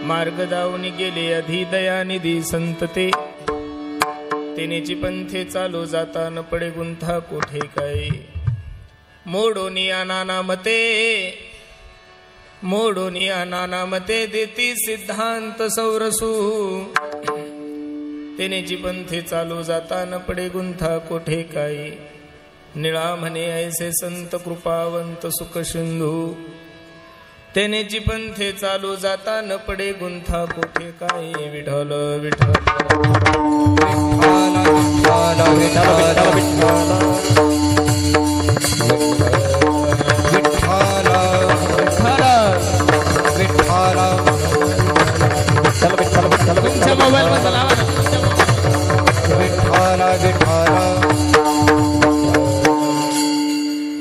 मार्ग दावून गेले अधी दयानिधी संत ते तेनेची पंथे चालू जाता न पडे गुंथा कोठे काय मोडोनिया नानामते देती सिद्धांत सौरसू तेनेची पंथे चालू जाता न पडे गुंथा कोठे काय निळा म्हणे ऐसे संत कृपावंत सुख सिंधू तेनेची पंथे चालू जाता न पडे गुंथा कोठे काय विठ्ठल विठ्ठल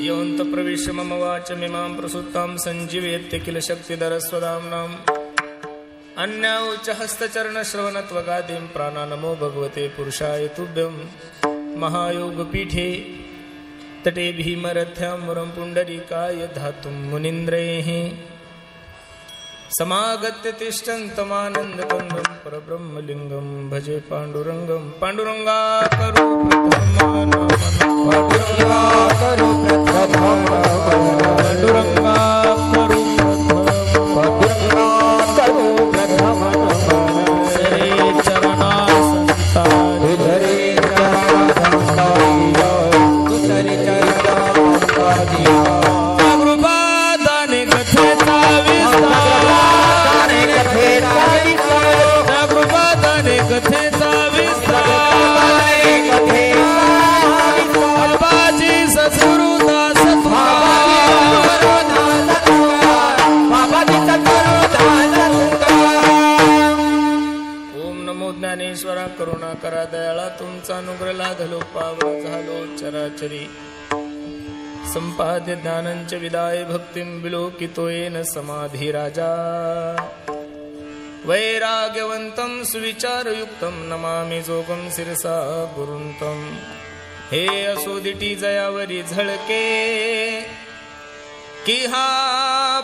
यवंत प्रविश्य मम वाचमिमां प्रसुप्तां संजीवयत्य किल शक्तिधर स्वदाम्नाम् अन्याउच्च हस्तचरण श्रवणत्वगादिं प्राणानमो भगवते पुरुषाय तुभ्यं महायोग पीठे तटे भीमरथ्यां मुरं पुण्डरीकाय धातुं मुनीन्द्रैः समागत्य तिष्ठन्तमानन्दकन्दं परब्रह्मलिङ्गं भजे पाण्डुरङ्गं पाण्डुरङ्गाकरो ज्ञानेश्वरा करुणा करा दयाळा तुमचा अनुग्रह लाधलो पावन झालो चराचरी संपाद्य ज्ञानंच विदाय भक्तिं विलोकितो येन समाधी राजा वैराग्यवंतं सुविचारयुक्तं नमामि जोगं शिरसा गुरुंतं हे असोदिटी जयावरी झळके की हा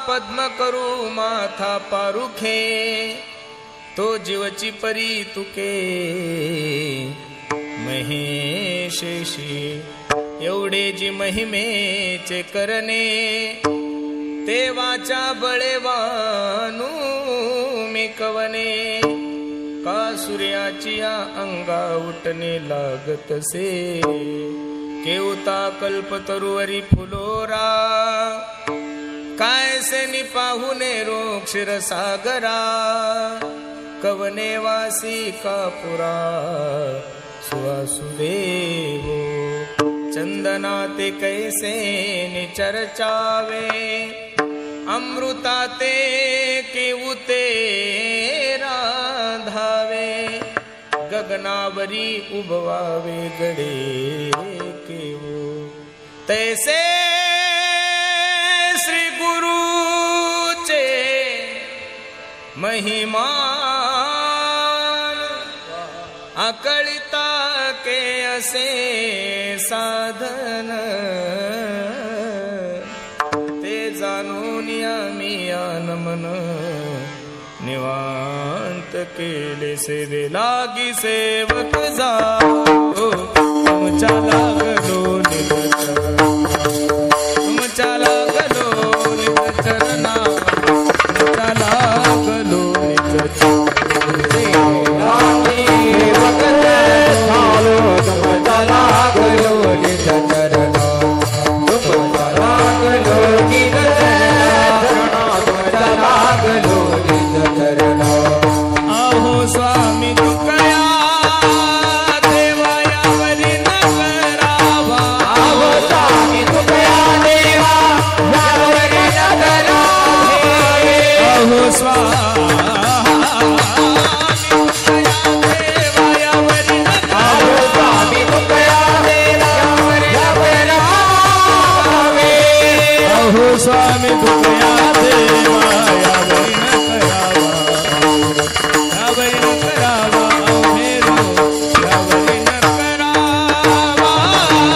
पद्म करू माथा पारुखे तो जीवची परी तुके महेशेशी एवढे जी महिमेचे करणे देवाच्या बळेवानू मी कवने का सूर्याची या अंगा उठणे लागतसे केवता कल्पतरुवरी फुलोरा काय से निपाहुने रोग क्षीरसागरा कवने वासी कापुरा सुवासुदेव चंदनाते कैसे निचर्चावे अमृताते केवुते राधावे गगनावरी उभवावे गडे केवो तैसे श्री गुरुचे महिमा अकळिता के असे साधन ते जाणून आम्ही मन निवांत केले सेवे लागी सेवक जाओ तुमच्या लागलो तुमच्या लागलो चरणा तुमच्या लागलो अहो स्वामी तुकया देवायावरी न करावा अहो स्वामी तुकया देवायावरी न करावा अहो स्वामी स्वामी तुकया देवायावरी न करावा मेरो यावरी न करावा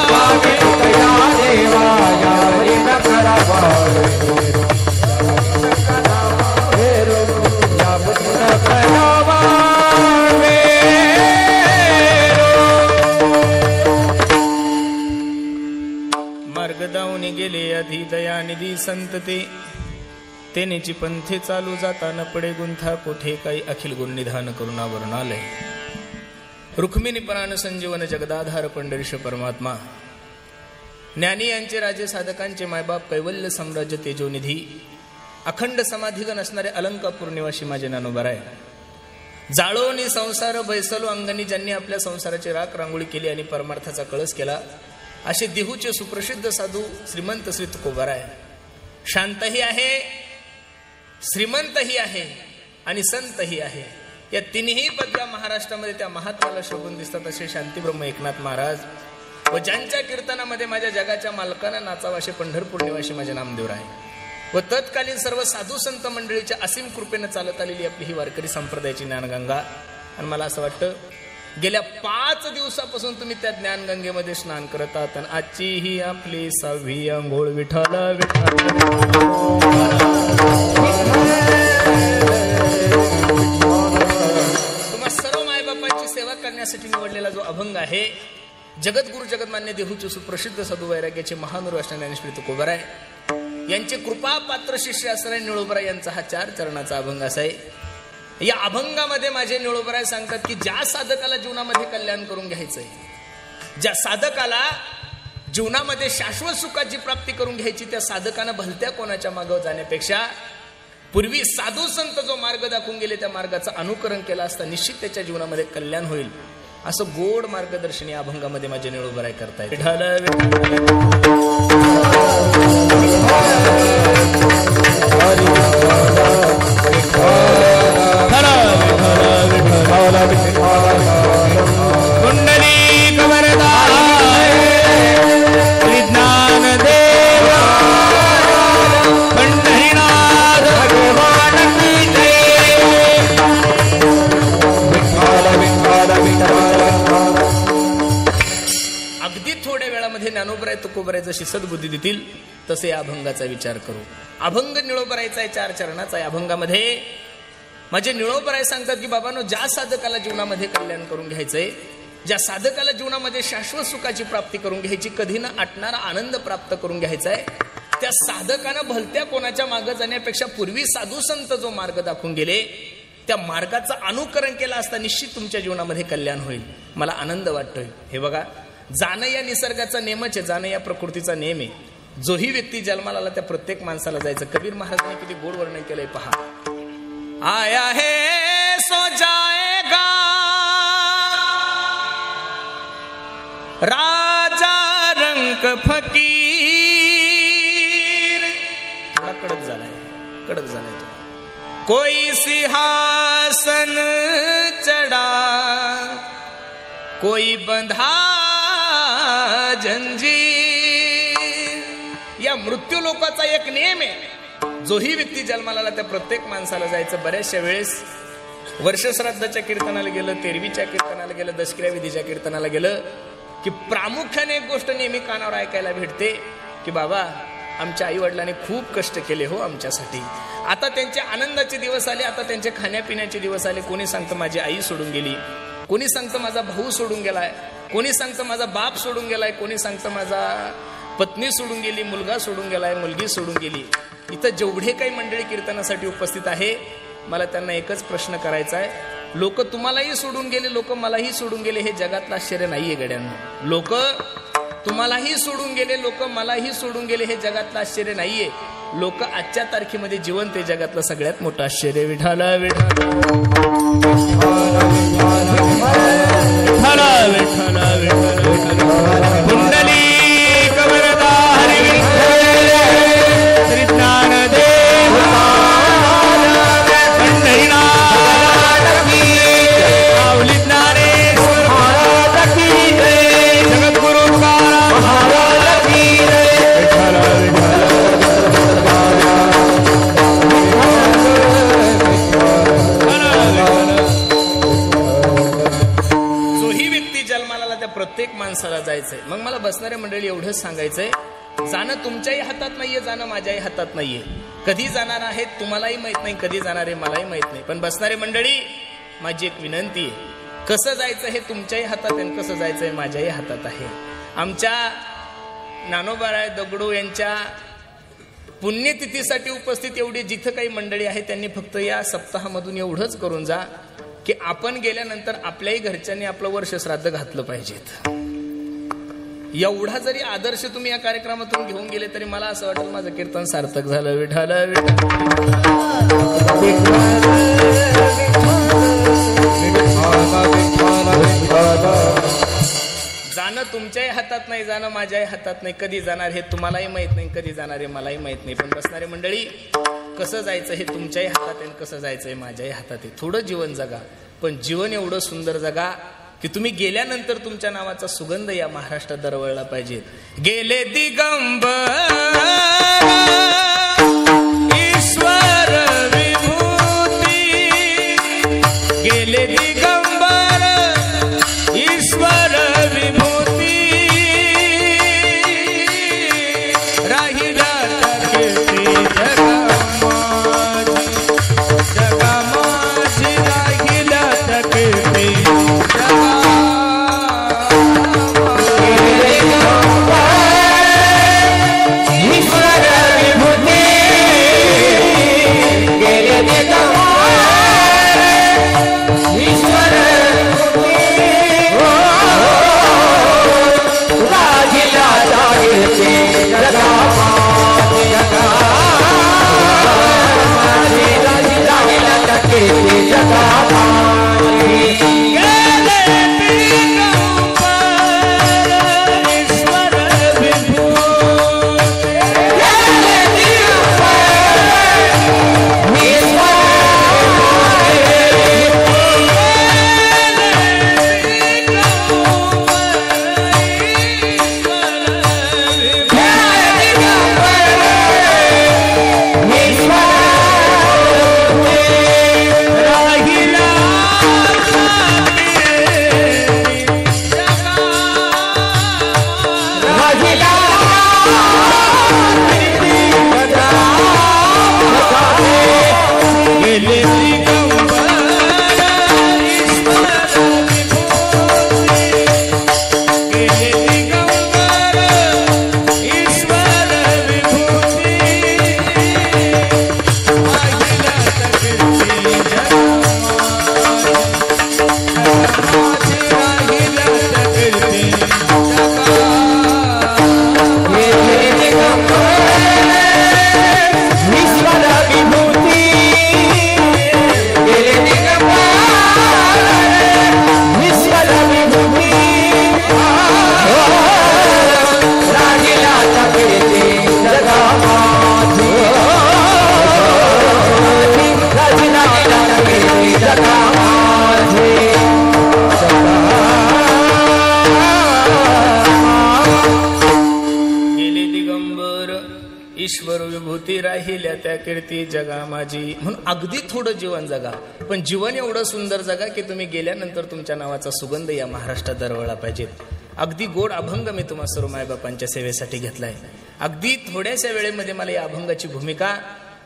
स्वामी तुकया देवायावरी न करावा अधि दयानिधी संत तेनेची पंथे चालू जाताना पडे गुंथा कोठे काही अखिल गुण निधान करुणा वर्णालय रुक्मिणी प्राण संजीवन जगदाधार पंढरीश परमात्मा ज्ञानी यांचे राजे साधकांचे मायबाप कैवल्य साम्राज्य तेजोनिधी अखंड समाधिगण असणारे अलंकापूर निवासी माझे ज्ञानोबाराय जाळोनी संसार बैसलो अंगणी ज्यांनी आपल्या संसाराची राख रांगोळी केली आणि परमार्थाचा कळस केला असे देहूचे सुप्रसिद्ध साधू श्रीमंत श्री तुकोबाराय शांतही आहे श्रीमंतही आहे आणि संतही आहे या तिन्ही पदव्या महाराष्ट्रामध्ये त्या महात्म्याला शोभून दिसतात असे शांतीब्रह्म एकनाथ महाराज व ज्यांच्या कीर्तनामध्ये माझ्या जगाच्या मालकांना नाचावा असे पंढरपूर निवासी माझे नामदेवराय व तत्कालीन सर्व साधू संत मंडळीच्या असीम कृपेने चालत आलेली आपली ही वारकरी संप्रदायाची ज्ञानगंगा आणि मला असं वाटतं गेल्या 5 दिवसापासून तुम्ही त्या ज्ञानगंगेमध्ये स्नान करत आहात आणि आजची ही आपली 6वी अंघोळ विठाला तुम्हा सर्व मायबापांची सेवा करण्यासाठी निवडलेला जो अभंग आहे जगद्गुरु जगन्मान्य देहूचे सुप्रसिद्ध साधू वैराग्याचे महानुर असणारे ज्ञानेश्वर तुकोबाराय यांचे कृपा पात्र शिष्य असणारे निळोबराय यांचा हा 4 चरणाचा अभंग असा आहे। या अभंगामध्ये माझे निळोबराय सांगतात की ज्या साधकाला जीवनामध्ये कल्याण करून घ्यायचंय ज्या साधकाला जीवनामध्ये शाश्वत सुखाची प्राप्ती करून घ्यायची त्या साधकानं भलत्या कोणाच्या मागे जाण्यापेक्षा पूर्वी साधू संत जो मार्ग दाखवून गेले त्या मार्गाचं अनुकरण केलं असता निश्चित त्याच्या जीवनामध्ये कल्याण होईल असं गोड मार्गदर्शन या अभंगामध्ये माझे निळोबराय करतायत। अगदी थोड्या वेळामध्ये ज्ञानोबराय तुकोबराय जशी सद्बुद्धी देतील तसे या अभंगाचा विचार करू। अभंग निळोबरायचा आहे 4 चरणाचा आहे। अभंगामध्ये माझे निळोबराय सांगतात की बाबांनो ज्या साधकाला जीवनामध्ये कल्याण करून घ्यायचंय ज्या साधकाला जीवनामध्ये शाश्वत सुखाची प्राप्ती करून घ्यायची कधी ना आटणारा आनंद प्राप्त करून घ्यायचा आहे त्या साधकानं भलत्या कोणाच्या मागे जाण्यापेक्षा पूर्वी साधू संत जो मार्ग दाखवून गेले त्या मार्गाचं अनुकरण केलं असता निश्चित तुमच्या जीवनामध्ये कल्याण होईल। मला आनंद वाटतोय। हे बघा जाणं या निसर्गाचा नेमच आहे जाणं या प्रकृतीचा नेम आहे जोही व्यक्ती जन्माला आला त्या प्रत्येक माणसाला जायचं। कबीर महाराजांनी किती गोड वर्णन केलंय पहा आया है सो जाएगा राजा रंक फकीर थोडा कडक झालाय कोई सिंहासन चढ़ा कोई बंधा जंजीर या मृत्यू लोकाचा एक नियम आहे जोही व्यक्ती जन्माला आला त्या प्रत्येक माणसाला जायचं। बऱ्याचशा वेळेस वर्षश्राद्धाच्या कीर्तनाला गेलं तेरवीच्या कीर्तनाला गेलं दशक्रिया विधीच्या कीर्तनाला गेलं की प्रामुख्याने एक गोष्ट नेहमी कानावर ऐकायला भेटते की बाबा आमच्या आई वडिलांनी खूप कष्ट केले हो आमच्यासाठी आता त्यांचे आनंदाचे दिवस आले आता त्यांचे खाण्यापिण्याचे दिवस आले। कोणी सांगतं माझी आई सोडून गेली कोणी सांगतं माझा भाऊ सोडून गेलाय कोणी सांगतं माझा बाप सोडून गेलाय कोणी सांगतं माझा पत्नी सोडून गेली मुलगा सोडून गेलाय मुलगी सोडून गेली। इथं जेवढे काही मंडळी कीर्तनासाठी उपस्थित आहे मला त्यांना एकच प्रश्न करायचा आहे लोक तुम्हालाही सोडून गेले लोक मलाही सोडून गेले हे जगातलं आश्चर्य नाहीये गड्यांनो। लोक तुम्हालाही सोडून गेले लोक मलाही सोडून गेले हे जगातलं आश्चर्य नाहीये लोक आजच्या तारखेमध्ये जिवंत हे जगातलं सगळ्यात मोठं आश्चर्य। विठाला कुंडली प्रत्येक माणसाला जायचंय। मग मला बसणाऱ्या मंडळी एवढंच सांगायचंय जाणं तुमच्याही हातात नाहीये जाणं माझ्याही हातात नाहीये कधी जाणार आहे तुम्हालाही माहित नाही कधी जाणार आहे मलाही माहित नाही पण बसणारे मंडळी माझी एक विनंती आहे कसं जायचं हे तुमच्याही हातात आहे कसं जायचंय माझ्याही हातात आहे। आमच्या ज्ञानोबाराय दगडू यांच्या पुण्यतिथीसाठी उपस्थित एवढी जिथं काही मंडळी आहे त्यांनी फक्त या सप्ताहामधून एवढंच करून जा की आपण गेल्यानंतर आपल्याही घरच्यांनी आपलं वर्ष श्राद्ध घातलं पाहिजेत. एवढा जरी आदर्श तुम्ही या कार्यक्रमातून घेऊन गेले तरी मला असं वाटतं माझं कीर्तन सार्थक झालं. विठाल जाणं तुमच्याही हातात नाही, जाणं माझ्याही हातात नाही. कधी जाणार हे तुम्हालाही माहित नाही, कधी जाणार हे मलाही माहित नाही. पण बसणारे मंडळी, कसं जायचं हे तुमच्याही हातात आहे, कसं जायचं हे माझ्याही हातात आहे. थोडं जीवन जगा, पण जीवन एवढं सुंदर जगा की तुम्ही गेल्यानंतर तुमच्या नावाचा सुगंध या महाराष्ट्रात दरवळला पाहिजे. गेले दिगंबर ईश्वर विभूती, गेले दिगंबर ईश्वर विभूती, राहिला कीर्ती जगामाझी, राहिला कीर्ती ईश्वर विभूती, राहिल्या त्या कीर्ती जगा माझी. म्हणून अगदी थोडं जीवन जगा, पण जीवन एवढं सुंदर जगा की तुम्ही गेल्यानंतर तुमच्या नावाचा सुगंध या महाराष्ट्रात दरवळला पाहिजे. अगदी गोड अभंग मी तुम्हा सर्व मायबापांच्या सेवेसाठी घेतलाय. अगदी थोड्याशा वेळेमध्ये मला या अभंगाची भूमिका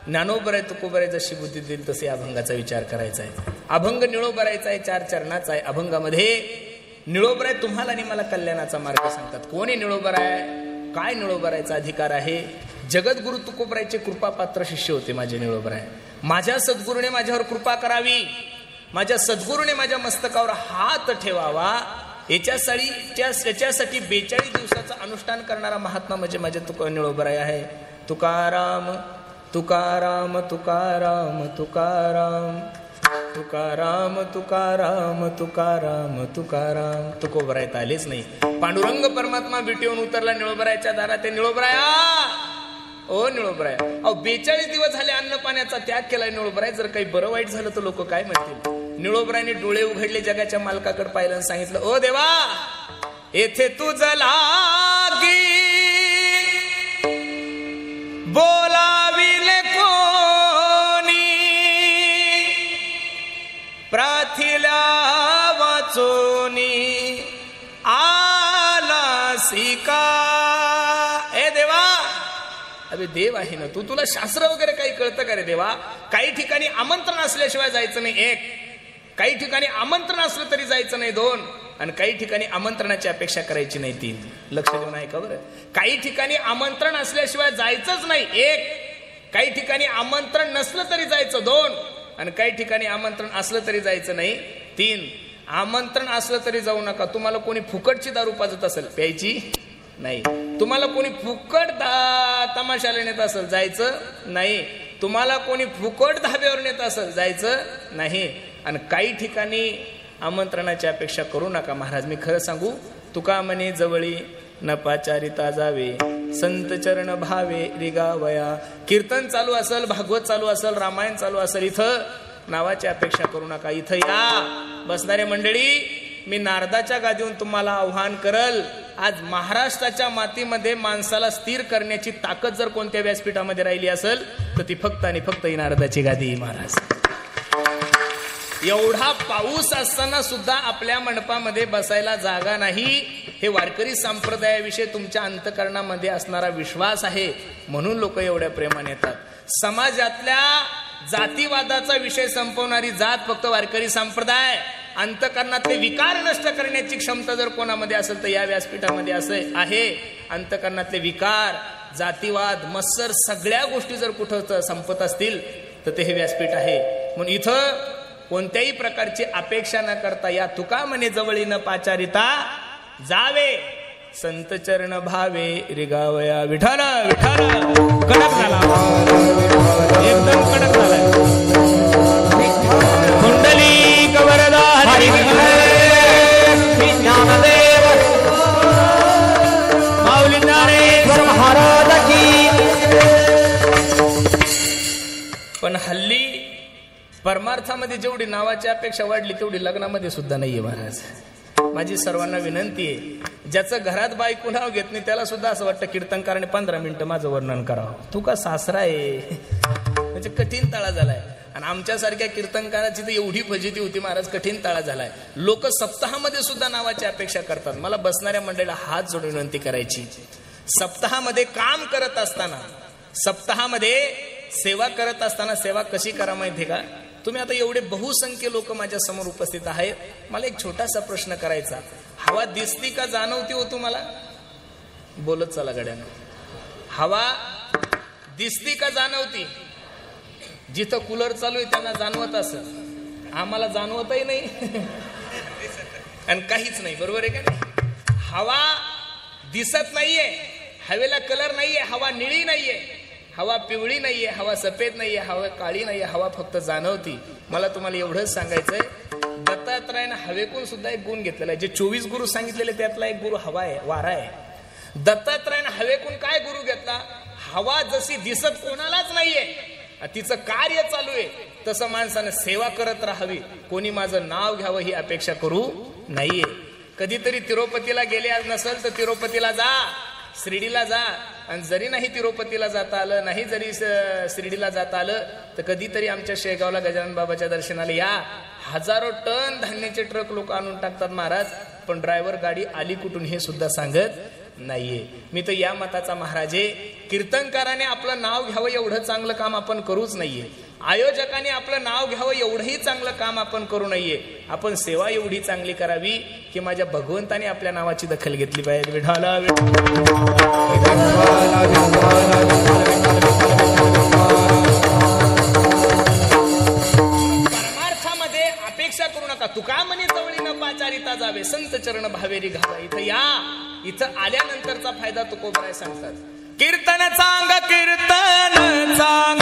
ज्ञानोबराय तुकोबराय जशी बुद्धी देईल तसे अभंगाचा विचार करायचा आहे. अभंग निळोबरायचा आहे, 4 चरणाचा आहे. अभंगामध्ये निळोबराय तुम्हाला आणि मला कल्याणाचा मार्ग सांगतात. कोण आहे निळोबराय, काय निळोबरायचा अधिकार आहे. जगद्गुरु तुकोबरायचे कृपापात्र शिष्य होते माझे निळोबराय. माझ्या सद्गुरूने माझ्यावर कृपा करावी, माझ्या सद्गुरूने माझ्या मस्तकावर हात ठेवावा, याच्यासाठी 42 दिवसाचं अनुष्ठान करणारा महात्मा म्हणजे माझे निळोबराय आहे. तुकाराम तुकाराम तुकाराम तुकाराम तुकाराम तुकाराम तुकाराम तुकाराम. तुकोबराय आलेच नाही. पांडुरंग परमात्मा विटेवून उतरला निळोबरायच्या दारात. ते निळोबराया, ओ निळोबराय, अहो 42 दिवस झाले अन्न पाण्याचा त्याग केलाय निळोबराय. जर काही बरं वाईट झालं तर लोक काय म्हणतील. निळोबरायने डोळे उघडले, जगाच्या मालकाकडे पाहिलं आणि सांगितलं, ओ देवा, येथे तुझं लागी बोलाविले कोणी, प्राथिला वाचोनी आला सिका. ए देवा, अबे देव आहे ना तू, तुला शास्त्र वगैरे काही कळतं का रे देवा. काही ठिकाणी आमंत्रण असल्याशिवाय जायचं नाही. 1, काही ठिकाणी आमंत्रण असलं तरी जायचं नाही. 2, आणि काही ठिकाणी आमंत्रणाची अपेक्षा करायची नाही 3. लक्ष देऊन ऐका बरं. काही ठिकाणी आमंत्रण असल्याशिवाय जायचंच नाही 1. काही ठिकाणी आमंत्रण नसलं तरी जायचं 2. आणि काही ठिकाणी आमंत्रण असलं तरी जायचं नाही 3. आमंत्रण असलं तरी जाऊ नका. तुम्हाला कोणी फुकटची दारू पाजत असेल प्यायची नाही. तुम्हाला कोणी फुकट तमाशाला नेत असेल जायचं नाही. तुम्हाला कोणी फुकट धाब्यावर नेत असेल जायचं नाही. आणि काही ठिकाणी आमंत्रणाची अपेक्षा करू नका. महाराज मी खरं सांगू, तुका म्हणे जवळी न पाचारिता जावे, संत चरण भावे रिगावया. कीर्तन चालू असेल, भागवत चालू असेल, रामायण चालू असेल, इथं नावाची अपेक्षा करू नका. इथं या बसणारे मंडळी, मी नारदाच्या गादीवरून तुम्हाला आव्हान करल. आज महाराष्ट्राच्या मातीमध्ये माणसाला स्थिर करण्याची ताकद जर कोणत्या व्यासपीठामध्ये राहिली असेल तर ती फक्त आणि फक्त ही नारदाची गादी. महाराज एवढा पाऊस असताना सुद्धा आपल्या मंडपामध्ये बसायला जागा नाही. हे वारकरी संप्रदायाविषयी तुमच्या अंतकरणामध्ये असणारा विश्वास आहे, म्हणून लोक एवढ्या प्रेमाने येतात. समाजातल्या जातीवादाचा विषय संपवणारी जात फक्त वारकरी संप्रदाय. अंतकरणातले विकार नष्ट करण्याची क्षमता जर कोणामध्ये असेल तर या व्यासपीठामध्ये असं आहे. अंतकरणातले विकार, जातीवाद, मत्सर सगळ्या गोष्टी जर कुठं संपत असतील तर ते हे व्यासपीठ आहे. म्हणून इथं कोणत्याही प्रकारची अपेक्षा न करता या तुका म्हणे जवळी न पाचारिता जावे, संत चरण भावे रिगावया. विठाल विठाल. कडक झाला, एकदम कडक झाला. कुंडली कवरदा हरी ज्ञानदेव माऊली ज्ञानेश्वर महाराज की. पण हल्ली परमार्थामध्ये जेवढी नावाची अपेक्षा वाढली तेवढी लग्नामध्ये सुद्धा नाहीये. महाराज माझी सर्वांना विनंती आहे, ज्याचं घरात बायको नाव घेत नाही त्याला सुद्धा असं वाटतं कीर्तनकाराने 15 मिनिटं माझं वर्णन करावं. तू का सासरा आहे, म्हणजे कठीण तळा झालाय. आणि आमच्यासारख्या कीर्तनकाराची तर एवढी फजिती होती महाराज, कठीण तळा झालाय. लोक सप्ताहामध्ये सुद्धा नावाची अपेक्षा करतात. मला बसणाऱ्या मंडळीला हात जोडून विनंती करायची, सप्ताहामध्ये काम करत असताना, सप्ताहामध्ये सेवा करत असताना सेवा कशी करा माहिती का? तुम्ही आता एवढे बहुसंख्य लोक माझ्या समोर उपस्थित आहेत, मला एक छोटासा प्रश्न करायचा. हवा दिसती का जाणवती हो तुम्हाला? बोलत चला गड्यानं. हवा दिसती का जाणवती? जिथं कूलर चालू आहे त्यांना जाणवत असं, आम्हाला जाणवतही नाही आणि काहीच नाही. बरोबर आहे का? हवा दिसत नाहीये, हवेला कलर नाहीये, हवा निळी नाहीये, हवा पिवळी नाहीये, हवा सफेद नाहीये, हवा काळी नाहीये, हवा फक्त जाणवती. मला तुम्हाला एवढंच सांगायचंय, दत्तात्रयानं हवेकून सुद्धा एक गुण घेतलेला आहे. जे 24 गुरु सांगितलेले त्यातला एक गुरु हवा आहे, वारा आहे. दत्तात्रयानं हवेकून काय गुरु घेतला? हवा जशी दिसत कोणालाच नाहीये, तिचं कार्य चालू आहे, तसं माणसानं सेवा करत राहावी. कोणी माझं नाव घ्यावं ही अपेक्षा करू नाहीये. कधीतरी तिरुपतीला गेले आज नसेल तर तिरुपतीला जा, शिर्डीला जा. आणि जरी नाही तिरुपतीला जाता आलं, नाही जरी शिर्डीला जाता आलं तर कधीतरी आमच्या शेगावला गजानन बाबाच्या दर्शनाला या. हजारो टन धान्याचे ट्रक लोक आणून टाकतात महाराज, पण ड्रायव्हर गाडी आली कुठून हे सुद्धा सांगत नाहीये. मी तर या मताचा महाराज आहे, कीर्तनकाराने आपलं नाव घ्यावं एवढं चांगलं काम आपण करूच नाहीये. आयोजकाने आपलं नाव घ्यावं एवढंही चांगलं काम आपण करू नाहीये. आपण सेवा एवढी चांगली करावी की माझ्या भगवंताने आपल्या नावाची दखल घेतली पाहिजे. विठाला परमार्थामध्ये अपेक्षा करू नका. तुका म्हणे जवळी न पाचारिता जावे, संत चरण भावेरी घावा. इथं या, इथं आल्यानंतरचा फायदा तुकोबराय सांगतात. कीर्तन चांग, कीर्तन चांग,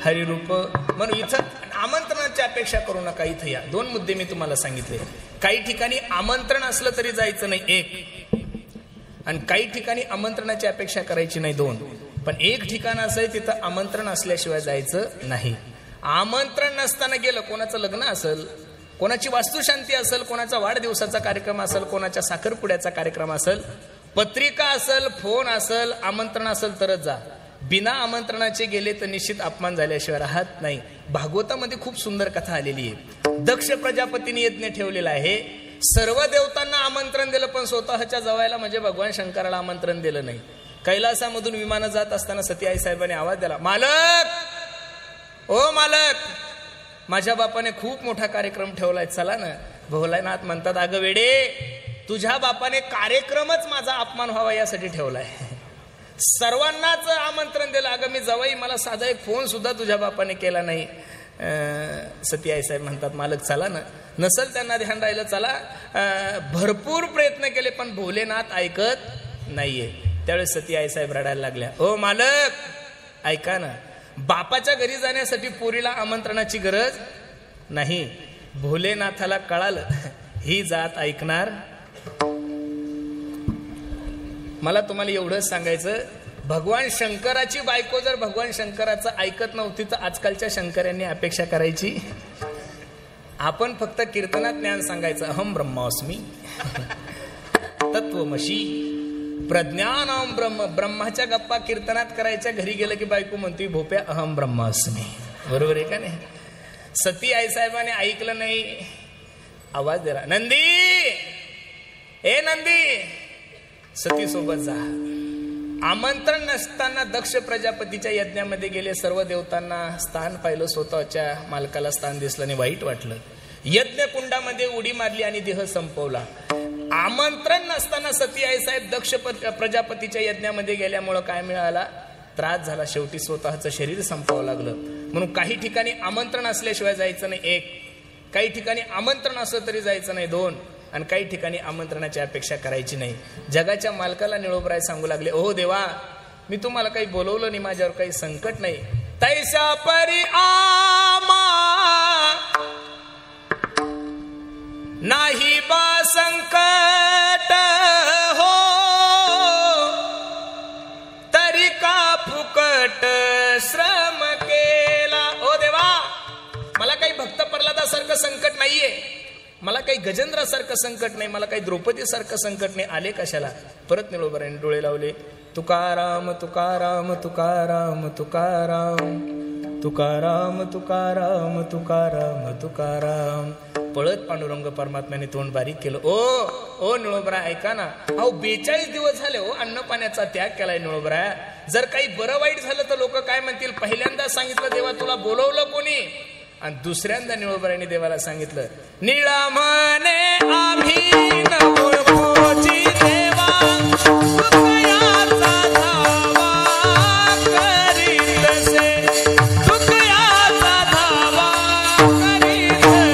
हरिरूप. म्हणून इथं आमंत्रणाची अपेक्षा करू नका. इथं या 2 मुद्दे मी तुम्हाला सांगितले. काही ठिकाणी आमंत्रण असलं तरी जायचं नाही 1, आणि काही ठिकाणी आमंत्रणाची अपेक्षा करायची नाही 2. पण एक ठिकाण असं आहे तिथं आमंत्रण असल्याशिवाय जायचं नाही. आमंत्रण नसताना गेलं, कोणाचं लग्न असेल, कोणाची वास्तुशांती असेल, कोणाचा वाढदिवसाचा कार्यक्रम असेल, कोणाच्या साखरपुड्याचा कार्यक्रम असेल, पत्रिका असेल, फोन असेल, आमंत्रण असेल तरच जा. बिना आमंत्रणाचे गेले तर निश्चित अपमान झाल्याशिवाय राहत नाही. भागवतामध्ये खूप सुंदर कथा आलेली आहे. दक्ष प्रजापतीने यज्ञ ठेवलेला आहे. सर्व देवतांना आमंत्रण दिलं, पण स्वतःच्या जवायला म्हणजे भगवान शंकराला आमंत्रण दिलं नाही. कैलासामधून विमानं जात असताना सती आई साहेबांनी आवाज दिला, मालक, ओ मालक, माझ्या बापाने खूप मोठा कार्यक्रम ठेवलाय, चला ना. भोलानाथ म्हणतात, अगं वेडे, तुझ्या बापाने कार्यक्रमच माझा अपमान व्हावा यासाठी ठेवलाय. सर्वांनाच आमंत्रण दिलं. अगं मी जवाई, मला साधा एक फोन सुद्धा तुझ्या बापाने केला नाही. सती आई साहेब म्हणतात, मालक चला ना. नसल त्यांना ध्यान राहिलं, चला. भरपूर प्रयत्न केले पण भोलेनाथ ऐकत नाहीये. त्यावेळेस सती आई साहेब रडायला लागल्या, ओ मालक ऐका ना, बापाच्या घरी जाण्यासाठी पोरीला आमंत्रणाची गरज नाही. भोलेनाथाला कळालं ही जात ऐकणार. मला तुम्हाला एवढंच सांगायचं, भगवान शंकराची बायको जर भगवान शंकराचं ऐकत नव्हती तर आजकालच्या शंकरांनी अपेक्षा करायची. आपण फक्त कीर्तनात ज्ञान सांगायचं, अहम ब्रह्मास्मी तत्वमशी प्रज्ञानम ब्रह्म. ब्रह्माच्या गप्पा कीर्तनात करायच्या, घरी गेलं की बायको म्हणते, भोप्या अहम ब्रह्मास्मी. बरोबर आहे का नाही? सती आई साहेबांनी ऐकलं नाही, आवाज दिला, नंदी, ए नंदी, सती सोबत जा. आमंत्रण नसताना दक्ष प्रजापतीच्या यज्ञामध्ये गेले. सर्व देवतांना स्थान पाहिलं, स्वतःच्या मालकाला स्थान दिसलं नाही, वाईट वाटलं. यज्ञ कुंडामध्ये उडी मारली आणि देह संपवला. आमंत्रण नसताना सती आई साहेब दक्ष प्रजापतीच्या यज्ञामध्ये गेल्यामुळं काय मिळाला? त्रास झाला. शेवटी स्वतःचं शरीर संपावं लागलं. म्हणून काही ठिकाणी आमंत्रण असल्याशिवाय जायचं नाही 1, काही ठिकाणी आमंत्रण असलं तरी जायचं नाही 2, आणि काही ठिकाणी आमंत्रणाची अपेक्षा करायची नाही. जगाच्या मालकाला निळोबराय सांगू लागले, ओ देवा, मी तुम्हाला काही बोलवलं नाही, माझ्यावर काही संकट नाही. तैसा परी आमा नाही बा संकट हो, तरी का फुकट श्रम केला. ओ देवा, मला काही भक्त प्रल्हादासारखं संकट नाहीये, मला काही गजेंद्रासारखं संकट नाही, मला काही द्रौपदीसारखं संकट नाही. आले कशाला? परत निळोबराने डोळे लावले. तुकाराम तुकाराम तुकाराम तुकाराम तुकाराम तुकाराम तुकाराम तुकाराम. पळत पांडुरंग परमात्म्याने तोंड बारीक केलं. ओ निळोबरा ऐका ना, अहो 42 दिवस झाले हो अन्न पाण्याचा त्याग केलाय निळोबरा. जर काही बरं वाईट झालं तर लोक काय म्हणतील? पहिल्यांदा सांगितलं देवा तुला बोलवलं कोणी, आणि दुसऱ्यांदा निळोबराने देवाला सांगितलं, निळा म्हणे आम्ही न ओळखोची देवा, तुकयाचा धावा करीतसे, तुकयाचा धावा करीतसे.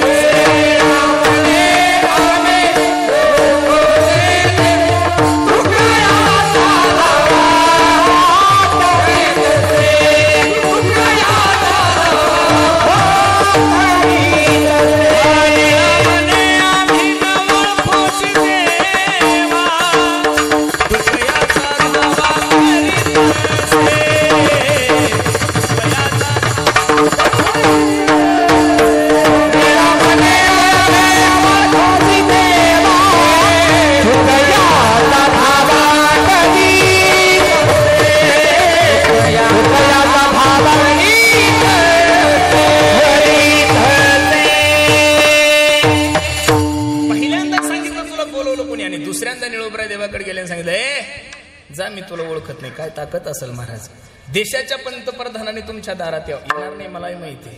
जा, मी तुला ओळखत नाही. काय ताकद असेल महाराज? देशाच्या पंतप्रधानाने तुमच्या दारात येणार नाही, मलाही माहिती.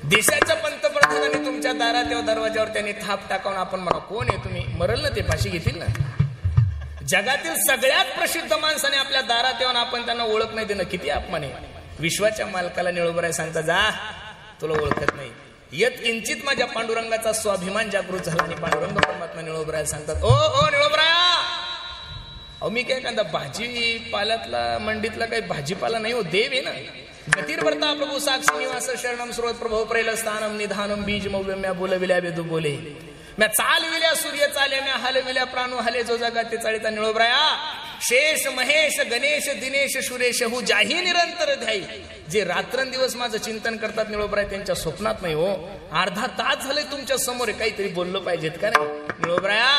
देशाच्या पंतप्रधानाने तुमच्या दारात यावं, दरवाजावर त्यांनी थाप टाकावून आपण म्हणा कोण आहे तुम्ही, मरल ना ते, फाशी घेतील ना. जगातील सगळ्यात प्रसिद्ध माणसाने आपल्या दारात येऊन आपण त्यांना ओळख नाही देणं किती अपमान आहे. विश्वाच्या मालकाला निळोबराय सांगता, जा, तुला ओळखत नाही. यत किंचित माझ्या पांडुरंगाचा स्वाभिमान जागृत झाला आणि पांडुरंग परमात्मा निळोबराय सांगतात, ओ निळोबराया, अहो मी काय एखादा भाजीपाल्यातला मंडीतला काही भाजीपाला नाही हो, देव आहे ना. गतिर्भरता प्रभू साक्षी निवास शरणम स्रोत प्रभो प्रेलस्थानम निधानम बीज मव्यम्या बोलविल्या वेदू बोले म्या चालविल्या सूर्य चाले म्या हलविल्या प्राणू हले जो जगा ते चाळीता निळोबराया शेष महेश गणेश दिनेश सुरेश हु जाही निरंतर ध्याई. जे रात्रंदिवस माझं चिंतन करतात निळोबराय त्यांच्या स्वप्नात नाही हो. अर्धा तास झाले तुमच्या समोर, काहीतरी बोललो पाहिजेत का नाही निळोबराया.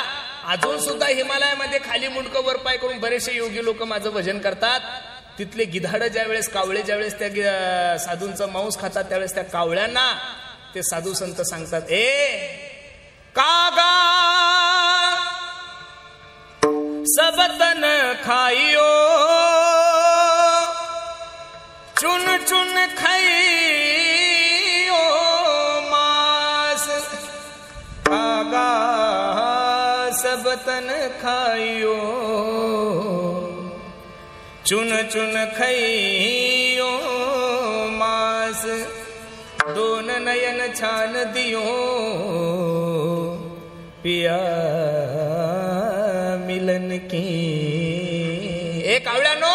अजून सुद्धा हिमालयामध्ये खाली मुंडकं वर पाय करून बरेचसे योगी लोक माझं भजन करतात. तिथले गिधाड ज्यावेळेस कावळे ज्यावेळेस त्या साधूंचा मांस खातात त्यावेळेस त्या कावळ्यांना ते साधू संत सांगतात, ए कागा सबतन खाइयो चुन चुन खाइयो मांस. कागा सबतन खाइयो चुन चुन खाइयो मांस. दोन नयन छान दियो पिया मिलन की. एक कावळ्यानो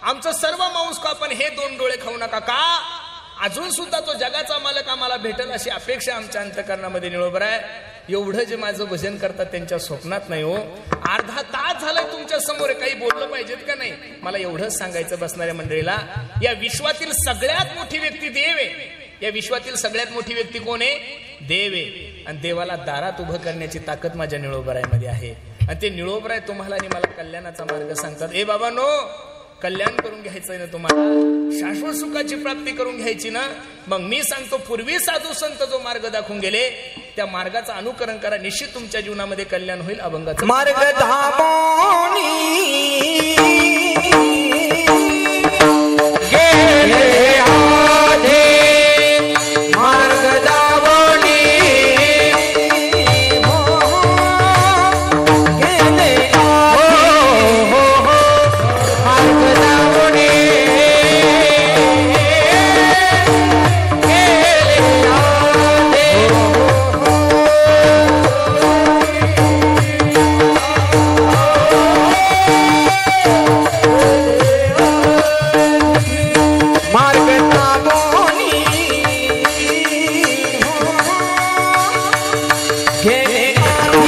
आमचं सर्व मांस का, पण हे दोन डोळे खाऊ नका का. अजून सुद्धा तो जगाचा मालक आम्हाला भेटेल अशी अपेक्षा आमच्या अंतकरणामध्ये निळोबराय. एवढं जे माझं भजन करतात त्यांच्या स्वप्नात नाही हो. अर्धा तास झालाय तुमच्या समोर, काही बोललं पाहिजेत का नाही. मला एवढंच सांगायचं बसणाऱ्या मंडळीला, या विश्वातील सगळ्यात मोठी व्यक्ती देव आहे. या विश्वातील सगळ्यात मोठी व्यक्ती कोण आहे? देव आहे. आणि देवाला दारात उभं करण्याची ताकद माझ्या निळोबरायमध्ये आहे. आणि ते निळोबराय तुम्हाला आणि मला कल्याणाचा मार्ग सांगतात. ए बाबा नो, कल्याण करून घ्यायचंय ना तुम्हाला, शाश्वत सुखाची प्राप्ती करून घ्यायची ना. मग मी सांगतो, पूर्वी साधू संत जो मार्ग दाखवून गेले त्या मार्गाचं अनुकरण करा, निश्चित तुमच्या जीवनामध्ये कल्याण होईल. अभंगाचा मार्ग धामोनी गेले आधे, मार्ग धामोनी गेले मार्ग धामोनी गेले आधे.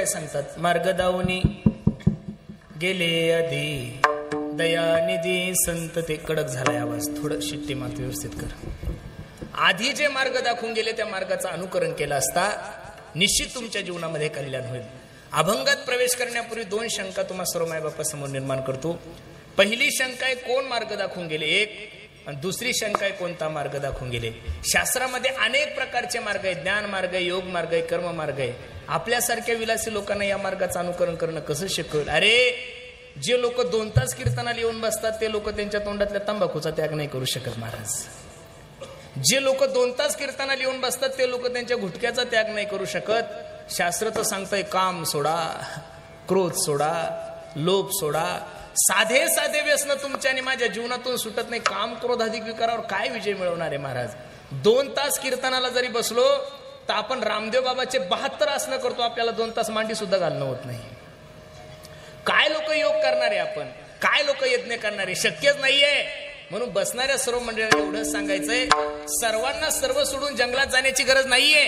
सांगतात, मार्ग दावनी गेले आधी दयानिधी संत. ते कडक झालाय आवाज, थोडं शिट्टी मात व्यवस्थित कर. आधी जे मार्ग दाखवून गेले त्या मार्गाचं अनुकरण केलं असता निश्चित तुमच्या जीवनामध्ये कल्याण होईल. अभंगात प्रवेश करण्यापूर्वी 2 शंका तुम्हा सर्व मायबापासमोर निर्माण करतो. पहिली शंका आहे कोण मार्ग दाखवून गेले, एक. आणि दुसरी शंका आहे कोणता मार्ग दाखवून गेले. शास्त्रामध्ये अनेक प्रकारचे मार्ग आहेत. ज्ञान मार्ग आहे, योग मार्ग आहे, कर्म मार्ग आहे. आपल्यासारख्या विलासी लोकांना या मार्गाचं अनुकरण करणं कसं शक्य? अरे जे लोक 2 तास कीर्तनाला येऊन बसतात ते लोक त्यांच्या तोंडातल्या तंबाखूचा त्याग नाही करू शकत महाराज. जे लोक 2 तास कीर्तनाला येऊन बसतात ते लोक त्यांच्या गुटख्याचा त्याग नाही करू शकत. शास्त्र तर सांगतंय काम सोडा, क्रोध सोडा, लोभ सोडा. साधे साधे व्यसन तुमच्या आणि माझ्या जीवनातून सुटत नाही. काम क्रोध अधिक विकारावर काय विजय मिळवणार आहे महाराज? 2 तास कीर्तनाला जरी बसलो तर आपण रामदेव बाबाचे 72 आसनं करतो, आपल्याला 2 तास मांडी सुद्धा घालणं होत नाही. काय लोक योग करणारे, आपण काय लोक यज्ञ करणारे, शक्यच नाहीये. म्हणून बसणाऱ्या सर्व मंडळाला एवढंच सांगायचंय, सर्वांना सर्व सोडून जंगलात जाण्याची गरज नाहीये.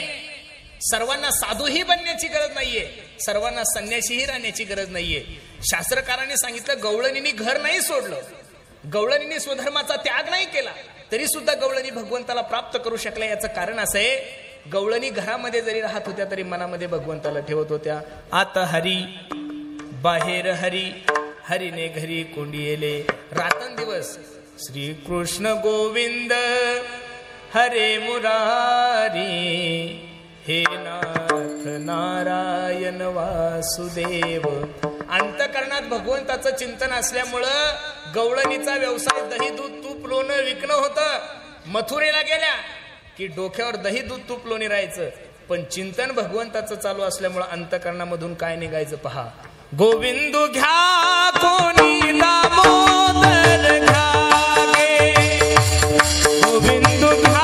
सर्वांना साधूही बनण्याची गरज नाहीये. सर्वांना संन्यासीही राहण्याची गरज नाहीये. शास्त्रकारांनी सांगितलं गवळणींनी घर नाही सोडलं, गवळणींनी स्वधर्माचा त्याग नाही केला, तरी सुद्धा गवळणी भगवंताला प्राप्त करू शकल्या. याचं कारण असं आहे, गवळणी घरामध्ये जरी राहत होत्या तरी मनामध्ये भगवंताला ठेवत होत्या. आता हरी बाहेर हरी, हरीने घरी कोंडी येले. रात्रंदिवस श्री कृष्ण गोविंद हरे मुरारी, हे नाथ नारायण वासुदेव. अंतकरणात भगवंताचं चिंतन असल्यामुळं गवळणीचा व्यवसाय दही दूध तूप लोणं विकणं होतं. मथुरेला गेल्या की डोक्यावर दही दूध तूप लोणी राहायचं, पण चिंतन भगवंताचं चालू असल्यामुळं अंतकरणामधून काय निघायचं पहा. गोविंद घ्या कोणी दामोदर घ्यागे, गोविंद घ्या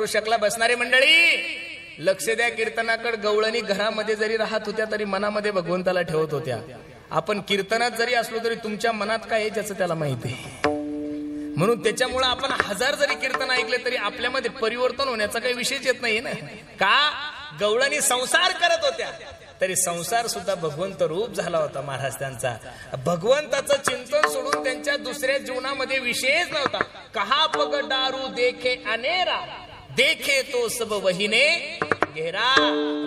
शकला. बसणारे मंडळी लक्ष द्या कीर्तनाकडे. गवळणी घरामध्ये जरी राहत होत्या तरी मनामध्ये भगवंताला ठेवत होत्या. आपण कीर्तनात जरी असलो तरी तुमच्या मनात काय आहे ज्याचं त्याला माहिती आहे. म्हणून त्याच्यामुळे आपण 1000 जरी कीर्तन ऐकले तरी आपल्यामध्ये परिवर्तन होण्याचा काही विषयच येत नाही ना. का? गवळणी संसार करत होत्या तरी संसार सुद्धा भगवंत रूप झाला होता महाराज त्यांचा. भगवंताचं चिंतन सोडून त्यांच्या दुसऱ्या जीवनामध्ये विषयच नव्हता. कहा पग दारू देखे अनेरा, देखे तो सब वहिने घेरा.